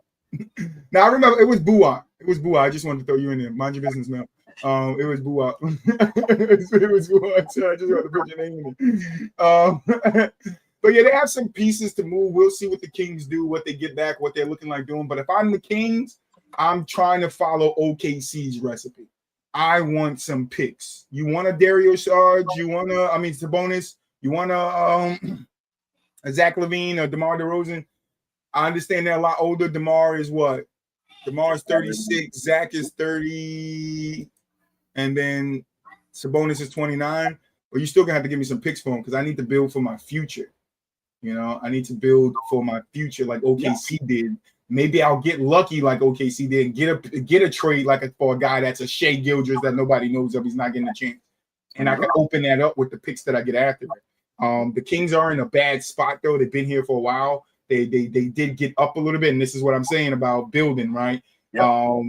Now I remember it was Buwa. It was Buwa. I just wanted to throw you in there. Mind your business, man. It was Buwa. It was Buwa. So I just wanted to put your name in it. But yeah, they have some pieces to move. We'll see what the Kings do, what they get back, what they're looking like doing. But if I'm the Kings, I'm trying to follow OKC's recipe. I want some picks. You want a Dario Saric? You want Sabonis? You want a Zach LaVine or DeMar DeRozan? I understand they're a lot older. DeMar is what? DeMar is 36. Zach is 30. And then Sabonis is 29. But you're still going to have to give me some picks for him because I need to build for my future. You know, I need to build for my future like OKC did. Maybe I'll get lucky like OKC did and get a trade for a guy that's a Shea Gilders that nobody knows of. He's not getting a chance. And I can open that up with the picks that I get after it. The Kings are in a bad spot, though. They've been here for a while. They did get up a little bit, and this is what I'm saying about building, right? Yep.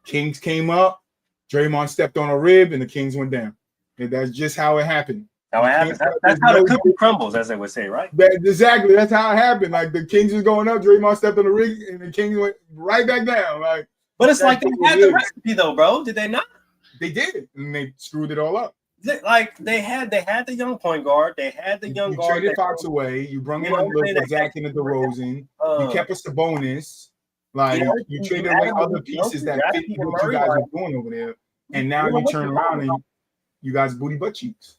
Kings came up, Draymond stepped on a rib, and the Kings went down. And that's just how it happened. How it happens. That's how the cookie crumbles, as they would say, right? Exactly. That's how it happened. Like the Kings was going up, Draymond stepped on the rig, and the Kings went right back down. Like, but it's like they had the recipe, though, bro. Did they not? They did, and they screwed it all up. Like they had the young point guard. They had the young guard. You traded Fox away. You brought in Zach and DeRozan. You kept us the bonus. Like you traded away other pieces that fit what you guys are doing over there, and now you turn around and you guys booty butt cheeks.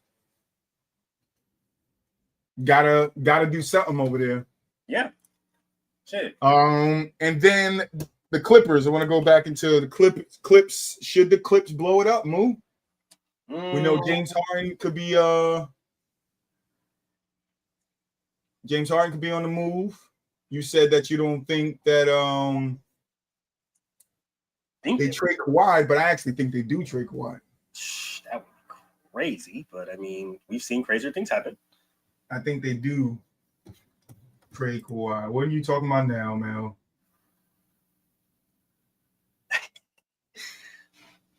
Gotta do something over there. Yeah. Shit. And then the Clippers. I want to go back into the Clips. Should the Clips blow it up? Move. We know James Harden could be on the move. You said that you don't think that they trade Kawhi, but I actually think they do trade Kawhi. That would be crazy, but I mean, we've seen crazier things happen. I think they do trade Kawhi. What are you talking about now, Mel?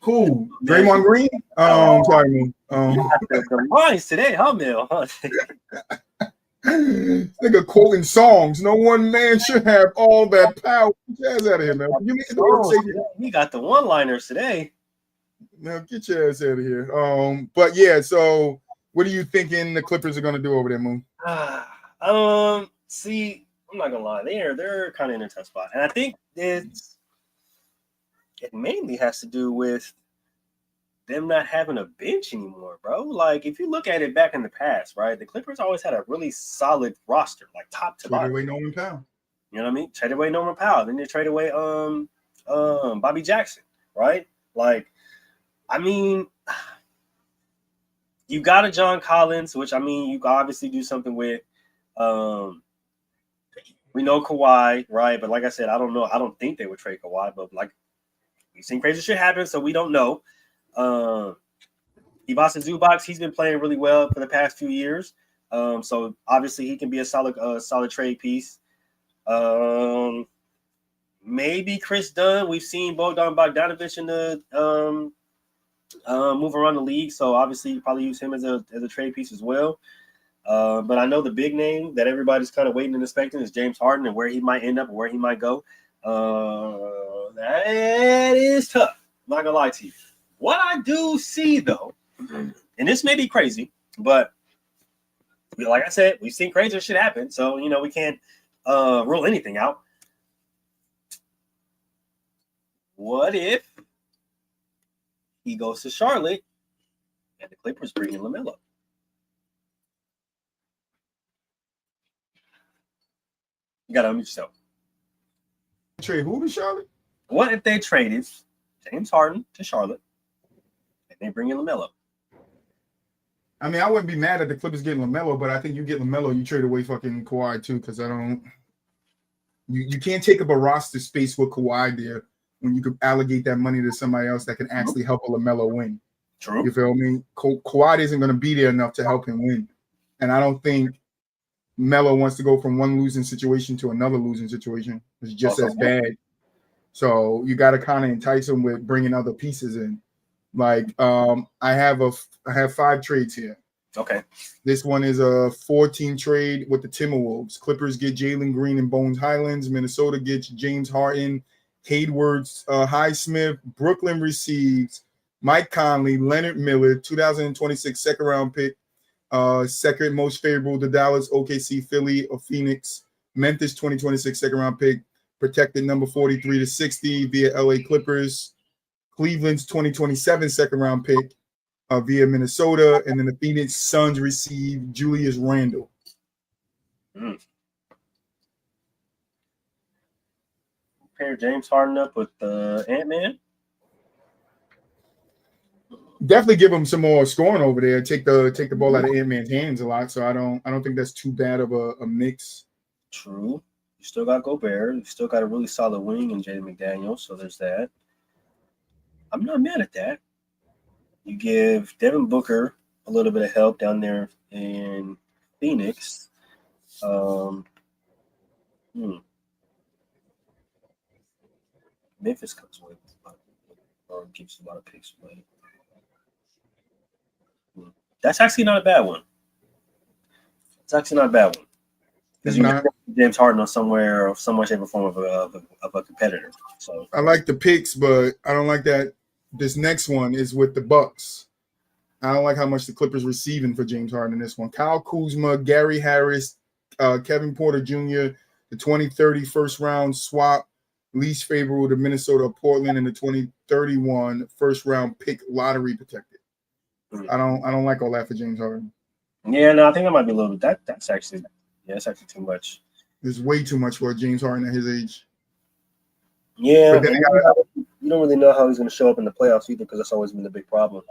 Who? Draymond Green? Sorry, man. The lines today, huh, Mel? Nigga quoting songs. No one man should have all that power. Get your ass out of here, man. You make the he got the one-liners today. Now get your ass out of here. But yeah, so what are you thinking the Clippers are gonna do over there, Moon? See, I'm not gonna lie, they're kind of in a tough spot, and I think it mainly has to do with them not having a bench anymore, bro. Like if you look at it back in the past, right? The Clippers always had a really solid roster, like top to bottom. Traded away Norman Powell. You know what I mean? Traded away Norman Powell. Then they traded away Bobby Jackson, right? Like, I mean, you got a John Collins, which I mean, you obviously do something with. We know Kawhi, right? But like I said, I don't know. I don't think they would trade Kawhi, but like we've seen crazy shit happen, so we don't know. Ivica Zubac, he's been playing really well for the past few years. So obviously he can be a solid trade piece. Maybe Chris Dunn. We've seen Bogdan Bogdanović in move around the league. So obviously, you probably use him as a trade piece as well. But I know the big name that everybody's kind of waiting and expecting is James Harden, and where he might end up and where he might go. That is tough. I'm not gonna lie to you. What I do see though, and this may be crazy, but like I said, we've seen crazier shit happen. So we can't rule anything out. What if he goes to Charlotte and the Clippers bring in LaMelo? You gotta unmute yourself. Trade who to Charlotte? What if they traded James Harden to Charlotte and they bring in LaMelo? I mean, I wouldn't be mad at the Clippers getting LaMelo, but I think you get LaMelo, you trade away fucking Kawhi too, because you can't take up a roster space with Kawhi there when you could allocate that money to somebody else that can actually help a LaMelo win. True. You feel me? Kawhi isn't going to be there enough to help him win, and I don't think Melo wants to go from one losing situation to another losing situation. It's just as bad. So you got to kind of entice him with bringing other pieces in. Like I have 5 trades here. Okay. This one is a 4-team trade with the Timberwolves. Clippers get Jalen Green and Bones Highlands. Minnesota gets James Harden, Hayward, Highsmith. Brooklyn receives Mike Conley, Leonard Miller, 2026 second round pick. Second most favorable to Dallas, OKC, Philly, or Phoenix. Memphis 2026 second round pick, protected number 43 to 60 via LA Clippers. Cleveland's 2027 second round pick via Minnesota, and then the Phoenix Suns receive Julius Randle. Pair James Harden up with Ant-Man. Definitely give him some more scoring over there. Take the ball out of Ant-Man's hands a lot. So I don't think that's too bad of a mix. True. You still got Gobert. You still got a really solid wing in Jaden McDaniels. So there's that. I'm not mad at that. You give Devin Booker a little bit of help down there in Phoenix. Memphis comes with or gives a lot of picks away. That's actually not a bad one. It's actually not a bad one. Because you got James Harden on some way, shape, or form of a competitor. So I like the picks, but I don't like that. This next one is with the Bucks. I don't like how much the Clippers receiving for James Harden in this one. Kyle Kuzma, Gary Harris, Kevin Porter Jr., the 2030 first round swap, least favorable to Minnesota, Portland, and the 2031 first round pick lottery protected. I don't like all that for James Harden. Yeah, no, I think that might be a little bit. That's actually too much. It's way too much for James Harden at his age. Yeah, but you don't really know how he's going to show up in the playoffs either, because that's always been the big problem.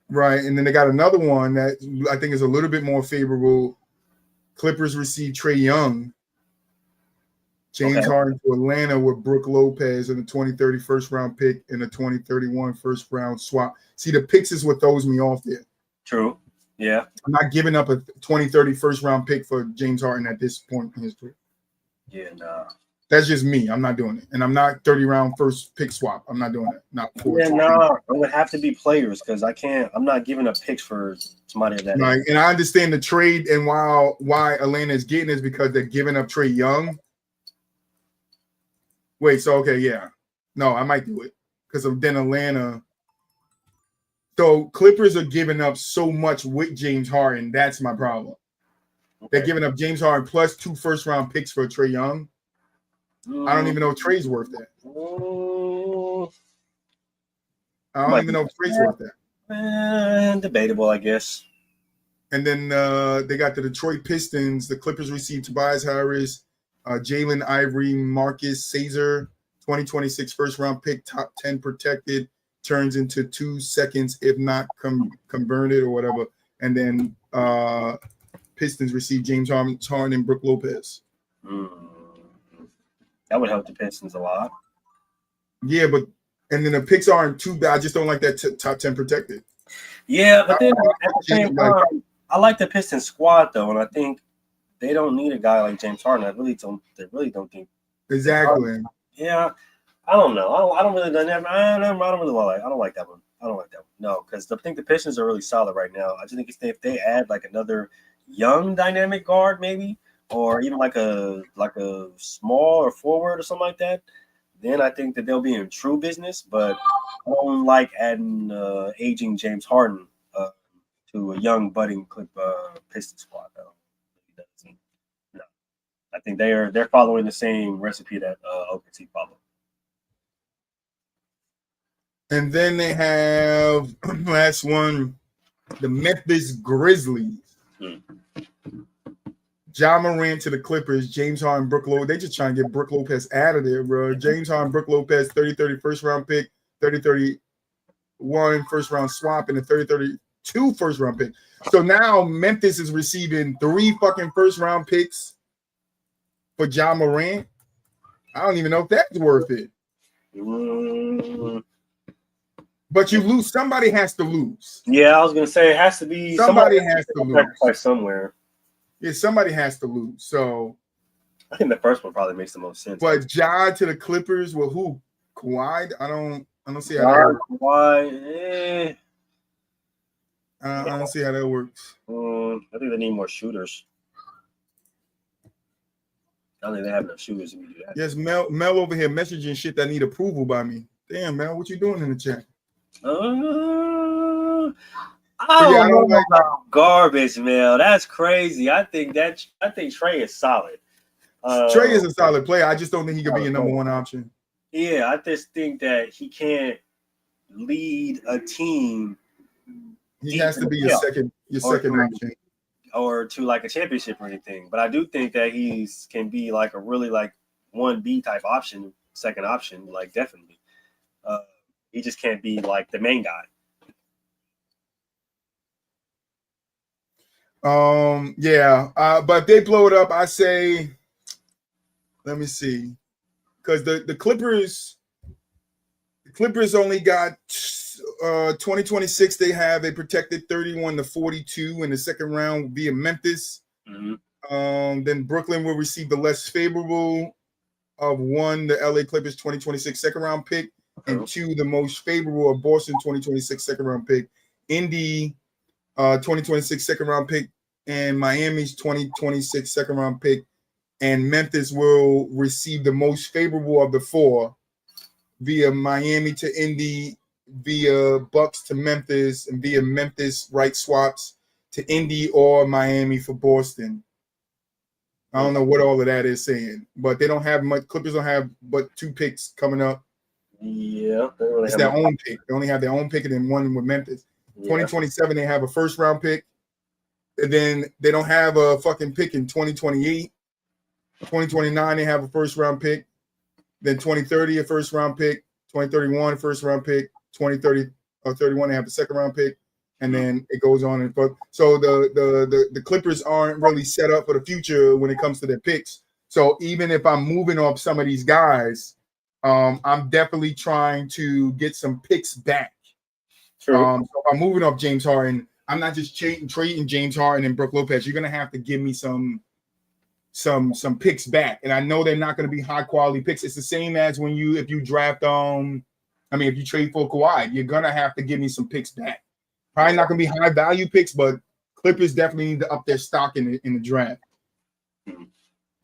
Right, and then they got another one that I think is a little bit more favorable. Clippers receive Trae Young, James Harden to Atlanta with Brooke Lopez and the 2030 first round pick and the 2031 first round swap. See, the picks is what throws me off there. True. Yeah. I'm not giving up a 2030 first round pick for James Harden at this point in his career. Yeah, nah. That's just me. I'm not doing it. And I'm not 30 round first pick swap. I'm not doing that. Not for it would have to be players, because I'm not giving up picks for somebody of that. Right. And I understand the trade, and why Atlanta is getting is because they're giving up Trae Young. Wait, so okay, yeah. No, I might do it because of then Atlanta. So Clippers are giving up so much with James Harden. That's my problem. Okay. They're giving up James Harden plus 2 first round picks for Trae Young. I don't even know if Trae's worth that. I don't even know if Trae's worth that. Debatable, I guess. And then they got the Detroit Pistons. The Clippers received Tobias Harris, Jalen Ivory, Marcus Caesar, 2026 first round pick, top 10 protected, turns into 2 seconds if not converted or whatever. And then Pistons received James Harden and Brooke Lopez. That would help the Pistons a lot. Yeah, and then the picks aren't too bad. I just don't like that top 10 protected. Yeah, but then at the same time, I like the Pistons squad though, and I think they don't need a guy like James Harden. They really don't think. Exactly. Yeah, I don't know. I don't really like that one. I don't like that one. No, because I think the Pistons are really solid right now. I just think if they add like another young dynamic guard, maybe, or even like a small or forward or something like that, then I think that they'll be in true business. But I don't like adding aging James Harden to a young budding Piston squad. Though. No, I think they're following the same recipe that OKC followed. And then they have last one, the Memphis Grizzlies. Ja Morant to the Clippers, James Harden, Brook Lopez. They just trying to get Brook Lopez out of there, bro. James Harden, Brook Lopez, 30-30 first round pick, 30-31 first round swap, and a 30-32 first round pick. So now Memphis is receiving 3 fucking first round picks for Ja Morant. I don't even know if that's worth it. But you lose. Somebody has to lose. Yeah, I was gonna say it has to be somebody has to lose somewhere. Yeah, somebody has to lose. So I think the first one probably makes the most sense. But Ja to the Clippers, well, who? Kawhi? I don't see how that works. Kawhi, I don't see how that works. I think they need more shooters. I don't think they have enough shooters to do that. Yes, Mel over here messaging shit that need approval by me. Damn, Mel, what you doing in the chat? I don't know like about garbage, Mel. That's crazy. I think Trey is solid. Trey is a solid player. I just don't think he could be a number one option. Yeah, I just think that he can't lead a team. He has to be your second option. Or to like a championship or anything. But I do think that can be like a really like 1B type option, second option, like definitely. He just can't be like the main guy. But if they blow it up, I say, let me see, because the Clippers only got 2026. They have a protected 31-42 in the second round via Memphis. Mm-hmm. Then Brooklyn will receive the less favorable of 1, the LA Clippers 2026 second round pick, and 2, the most favorable of Boston 2026 second round pick. Indy 2026 second round pick, and Miami's 2026 second round pick, and Memphis will receive the most favorable of the 4 via Miami to Indy, via Bucks to Memphis, and via Memphis right swaps to Indy or Miami for Boston. I don't know what all of that is saying, but they don't have much. Clippers don't have but 2 picks coming up. Yeah, it's their own pick. They only have their own pick and then 1 with Memphis. 2027, they have a first round pick, and then they don't have a fucking pick in 2028. 2029, they have a first round pick. Then 2030, a first round pick. 2031, first round pick. 2030 or 31, they have a second round pick, and then it goes on and forth. So the Clippers aren't really set up for the future when it comes to their picks. So even if I'm moving off some of these guys, I'm definitely trying to get some picks back. So if I'm moving off James Harden, I'm not just trading James Harden and Brook Lopez. You're gonna have to give me some picks back, and I know they're not gonna be high quality picks. It's the same as if you draft if you trade for Kawhi, you're gonna have to give me some picks back. Probably not gonna be high value picks, but Clippers definitely need to up their stock in the draft.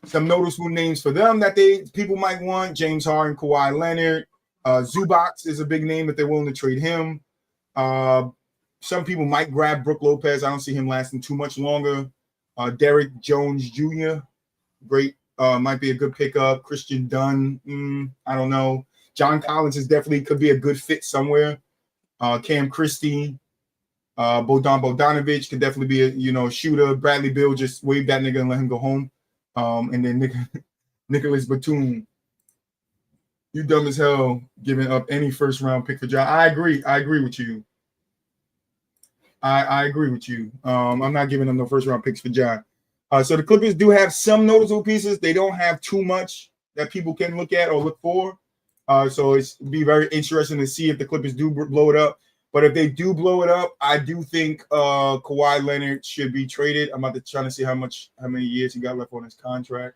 Some noticeable names for them that people might want: James Harden, Kawhi Leonard, Zubac is a big name if they're willing to trade him. Some people might grab Brook Lopez. I don't see him lasting too much longer. Derrick Jones Jr., great, might be a good pickup. Christian Dunn, I don't know. John Collins could be a good fit somewhere. Cam Christie, Bogdanovich could definitely be a shooter. Bradley Beal, just wave that nigga and let him go home. And then Nicholas Batum, you dumb as hell giving up any first round pick for John. I agree with you. I agree with you. I'm not giving them no first round picks for John. So the Clippers do have some noticeable pieces. They don't have too much that people can look at or look for. So it's be very interesting to see if the Clippers do blow it up. But if they do blow it up, I do think Kawhi Leonard should be traded. I'm about to try to see how many years he got left on his contract.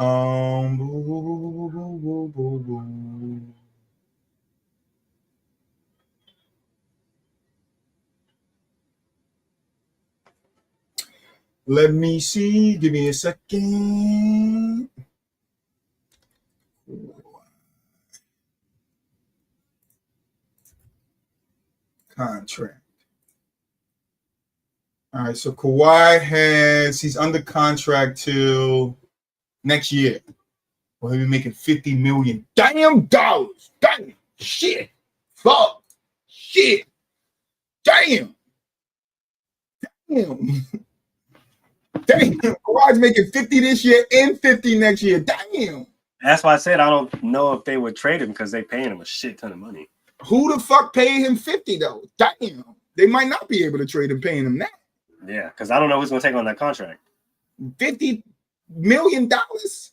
Boo, boo, boo, boo, boo, boo, boo. Let me see. Give me a second. Contract. All right, so Kawhi he's under contract till next year. Well, he'll be making $50 million. Damn dollars. Damn shit. Fuck. Shit. Damn. Damn. Damn. Kawhi's making 50 this year and 50 next year. Damn. That's why I said I don't know if they would trade him because they paying him a shit ton of money. Who the fuck paid him 50 though? Damn. They might not be able to trade him paying him that. Yeah, because I don't know who's gonna take on that contract. $50 million. $50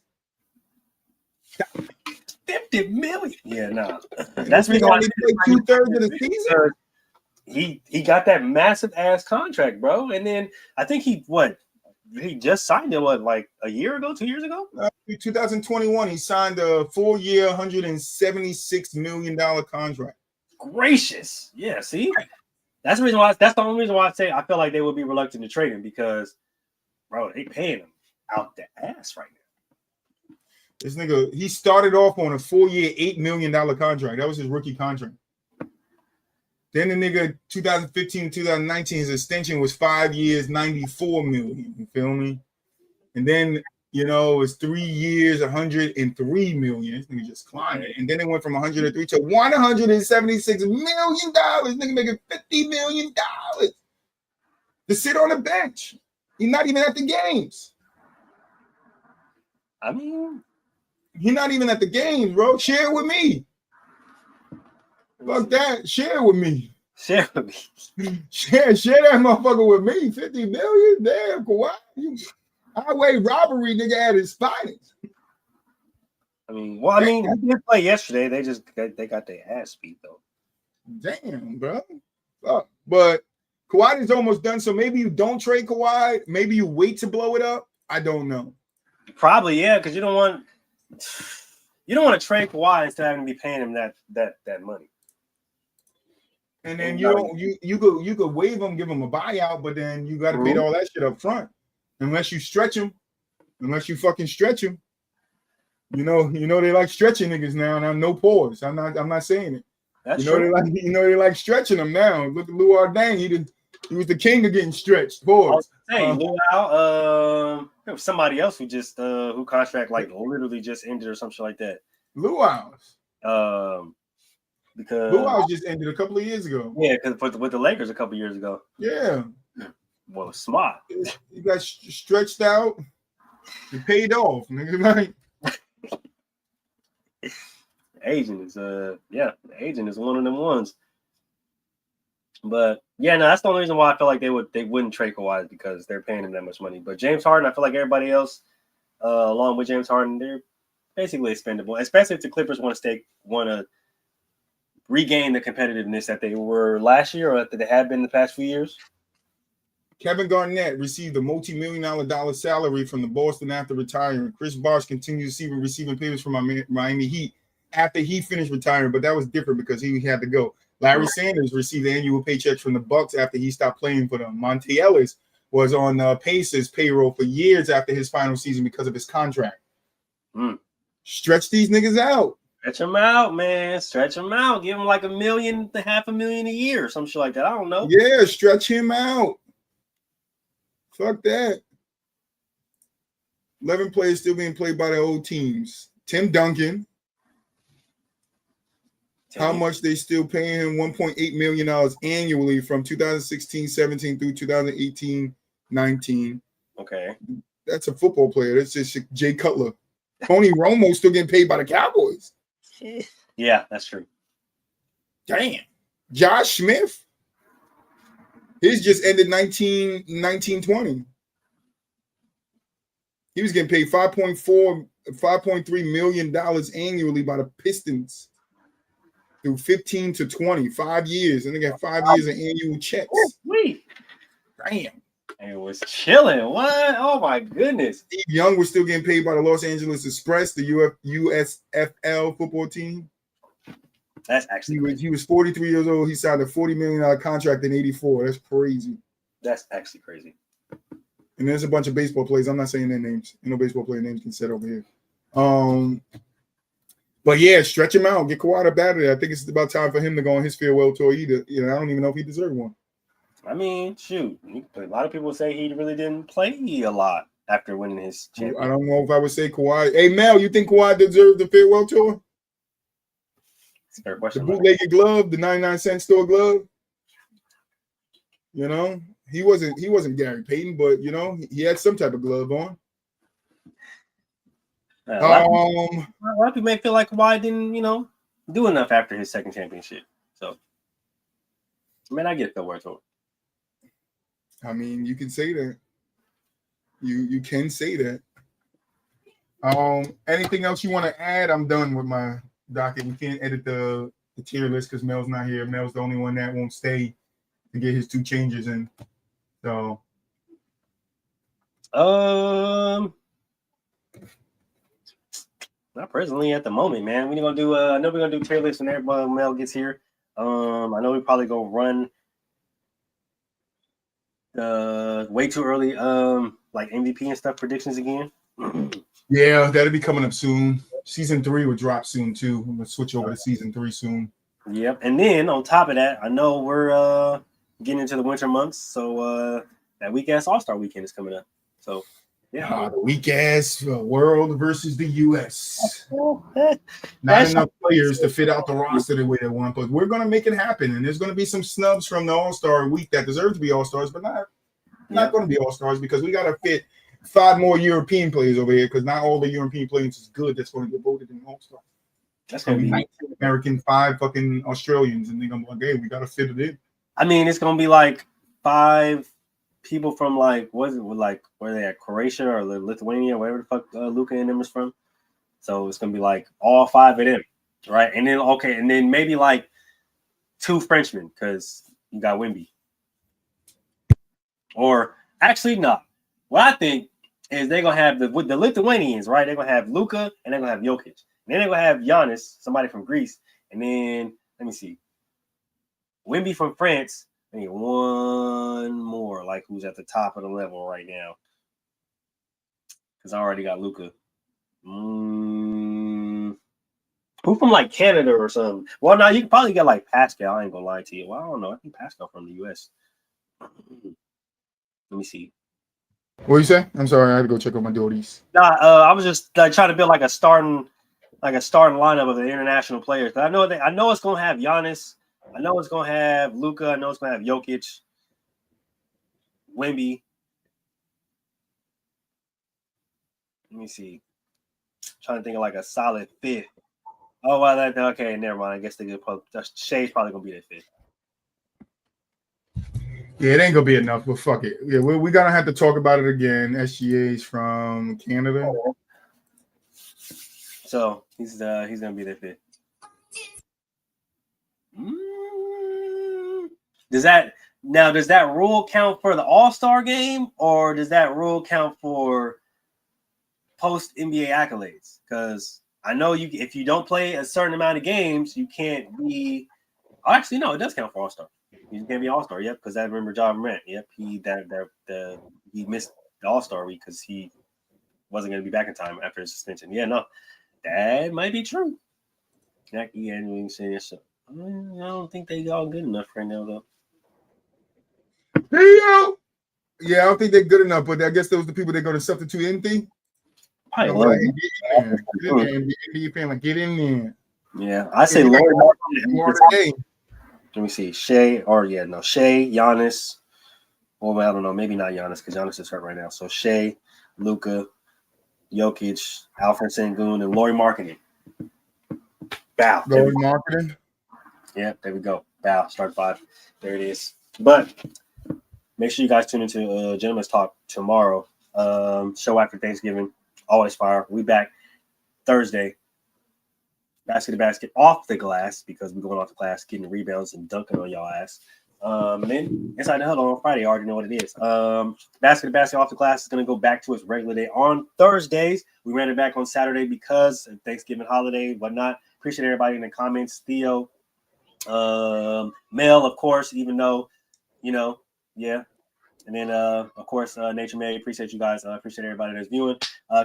million. Yeah, no. That's That's only play 2/3 of the season. He got that massive ass contract, bro. And then I think he just signed it like a year ago, 2 years ago? 2021, he signed a 4-year, $176 million contract. Gracious. Yeah, see? That's the reason why. That's the only reason why I say I feel like they would be reluctant to trade him because, bro, they paying him out the ass right now. This nigga, he started off on a 4-year, $8 million contract. That was his rookie contract. Then the nigga, 2015 to 2019, his extension was 5 years, $94 million. You feel me? And then, it's 3 years, $103 million. This nigga just climbing. And then it went from 103 to $176 million. Nigga making $50 million to sit on the bench. He's not even at the games. I mean, he's not even at the games, bro. Share it with me. Fuck that. Share it with me. Share with me. Share that motherfucker with me. 50 million? Damn, Kawhi. Highway robbery, nigga, at his finest. I mean, he did play yesterday. They got their ass beat though. Damn, bro. Fuck. But Kawhi is almost done. So maybe you don't trade Kawhi. Maybe you wait to blow it up. I don't know. Probably, yeah, because you don't want to trade Kawhi instead of having to be paying him that money. And then you could waive him, give him a buyout, but then you got to pay all that shit up front. Unless you fucking stretch him. You know they like stretching niggas now, and I'm no pause. I'm not saying it. That's true. They like stretching them now. Look at Lou Ardang. He was the king of getting stretched. Pause. There was somebody else who just who contract literally just ended or something like that. Luau's. Because Luau's just ended a couple of years ago. Yeah, because with the Lakers a couple of years ago. Yeah. Well, smart. You got stretched out. You paid off, nigga. Right? Agent is the agent is one of them ones. But yeah, no, that's the only reason why I feel like they wouldn't trade Kawhi because they're paying him that much money. But James Harden, I feel like everybody else, along with James Harden, they're basically expendable, especially if the Clippers want to regain the competitiveness that they were last year or that they had been the past few years. Kevin Garnett received a multi-million-dollar salary from the Boston after retiring. Chris Bosh continued receiving payments from Miami Heat after he finished retiring, but that was different because he had to go. Larry Sanders received annual paychecks from the Bucks after he stopped playing for them. Monte Ellis was on Pacers payroll for years after his final season because of his contract. Stretch these niggas out. Stretch them out, man. Stretch them out. Give him like $1 million to $500,000 a year or some shit like that. I don't know. Yeah, stretch him out. Fuck that. 11 players still being played by their old teams. Tim Duncan. How much they still paying him? $1.8 million annually from 2016-17 through 2018-19. Okay. That's a football player. That's just Jay Cutler. Tony Romo still getting paid by the Cowboys. Yeah, that's true. Damn. Josh Smith. His just ended 19-20. He was getting paid $5.3 million annually by the Pistons through 15 to 20, 5 years. And they got 5 years of annual checks. Sweet. Damn. And was chilling. What? Oh my goodness. Steve Young was still getting paid by the Los Angeles Express, the USFL football team. That's actually He was 43 years old. He signed a $40 million contract in '84. That's crazy. That's actually crazy. And there's a bunch of baseball players. I'm not saying their names. You know, baseball player names can sit over here. But yeah, stretch him out. Get Kawhi up out of there. I think it's about time for him to go on his farewell tour either. You know, I don't even know if he deserved one. I mean, shoot. A lot of people say he really didn't play a lot after winning his championship. I don't know if I would say Kawhi. Hey, Mel, you think Kawhi deserved the farewell tour? It's a fair question. The bootlegged glove, the 99-cent store glove. You know, he wasn't Gary Payton, but you know, he had some type of glove on. A lot of people may feel like Kawhi didn't, do enough after his second championship. So, I mean, I get the word to it. I mean, you can say that. You can say that. Anything else you want to add? I'm done with my docket. We can't edit the tier list because Mel's not here. Mel's the only one that won't stay to get his 2 changes in. So, not presently at the moment, man. We're gonna do. I know we're gonna do tier lists when everybody Mel gets here. I know we probably gonna run way too early, like MVP and stuff predictions again. Yeah, that'll be coming up soon. Season 3 will drop soon too. I'm gonna switch over to season 3 soon. Yep, and then on top of that, I know we're getting into the winter months, so that weak ass All-Star weekend is coming up. So yeah, The weak ass world versus the US. Not enough players to fit out the roster the way they want, but we're gonna make it happen. And there's gonna be some snubs from the All-Star week that deserve to be All-Stars, but not going to be All-Stars because we got to fit 5 more European players over here because not all the European players is good. That's going to get voted in All-Star. That's going to be 19 American, 5 fucking Australians, and they're going to be like, hey, we got to fit it in. I mean, it's going to be like 5 people from like, what is it, like, where they at, Croatia or Lithuania, wherever the fuck Luka and them is from. So it's going to be like all 5 of them, right? And then maybe like 2 Frenchmen because you got Wemby. Or actually, no. What I think is they're gonna have the Lithuanians, right? They're gonna have Luka and they're gonna have Jokic. And then they're gonna have Giannis, somebody from Greece. And then let me see, Wemby from France. I need one more, like who's at the top of the level right now. Because I already got Luka. Who from like Canada or something? Well, no, you can probably get like Pascal. I ain't gonna lie to you. Well, I don't know. I think Pascal from the US. Let me see. What you say? I'm sorry, I had to go check on my duties. Nah, I was just trying to build like a starting lineup of the international players. I know it's gonna have Giannis. I know it's gonna have Luka. I know it's gonna have Jokic, Wemby. Let me see. I'm trying to think of like a solid 5th. Oh well, okay. Never mind. I guess Shea's probably gonna be that 5th. Yeah, it ain't gonna be enough, but fuck it. Yeah, we're gonna have to talk about it again. SGA's from Canada, so he's gonna be that 5th. Does that rule count for the All-Star game, or does that rule count for post NBA accolades? Because I know if you don't play a certain amount of games, you can't be. Actually, no, it does count for All-Star. He's gonna be All-Star, yep. Because I remember John Morant, yep. He missed the All-Star week because he wasn't gonna be back in time after his suspension. Yeah, no, that might be true. I don't think they all good enough right now, though. Yeah, I don't think they're good enough, but I guess those are the people they're gonna substitute anything. Get in there. Yeah, I say Lord. Let me see. Shea, Giannis. Well, I don't know. Maybe not Giannis because Giannis is hurt right now. So Shea, Luka, Jokic, Alfred Sengun, and Lauri Markkanen. Bow. Lauri Markkanen? Yeah, there we go. Bow. Start 5. There it is. But make sure you guys tune into Gentleman's Talk tomorrow. Show after Thanksgiving. Always fire. We back Thursday. Basket to basket off the glass because we're going off the glass, getting rebounds and dunking on y'all ass. And then Inside the Huddle on Friday, I already know what it is. Basket off the glass is going to go back to its regular day on Thursdays. We ran it back on Saturday because of Thanksgiving holiday, whatnot. Appreciate everybody in the comments. Theo, Mel, of course, even though, yeah. And then, of course, Nature May. Appreciate you guys. Appreciate everybody that's viewing.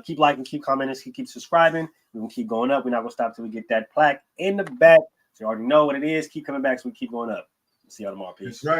Keep liking, keep commenting, keep subscribing. We're going to keep going up. We're not going to stop till we get that plaque in the back. So you already know what it is. Keep coming back so we keep going up. See y'all tomorrow. Peace. That's right.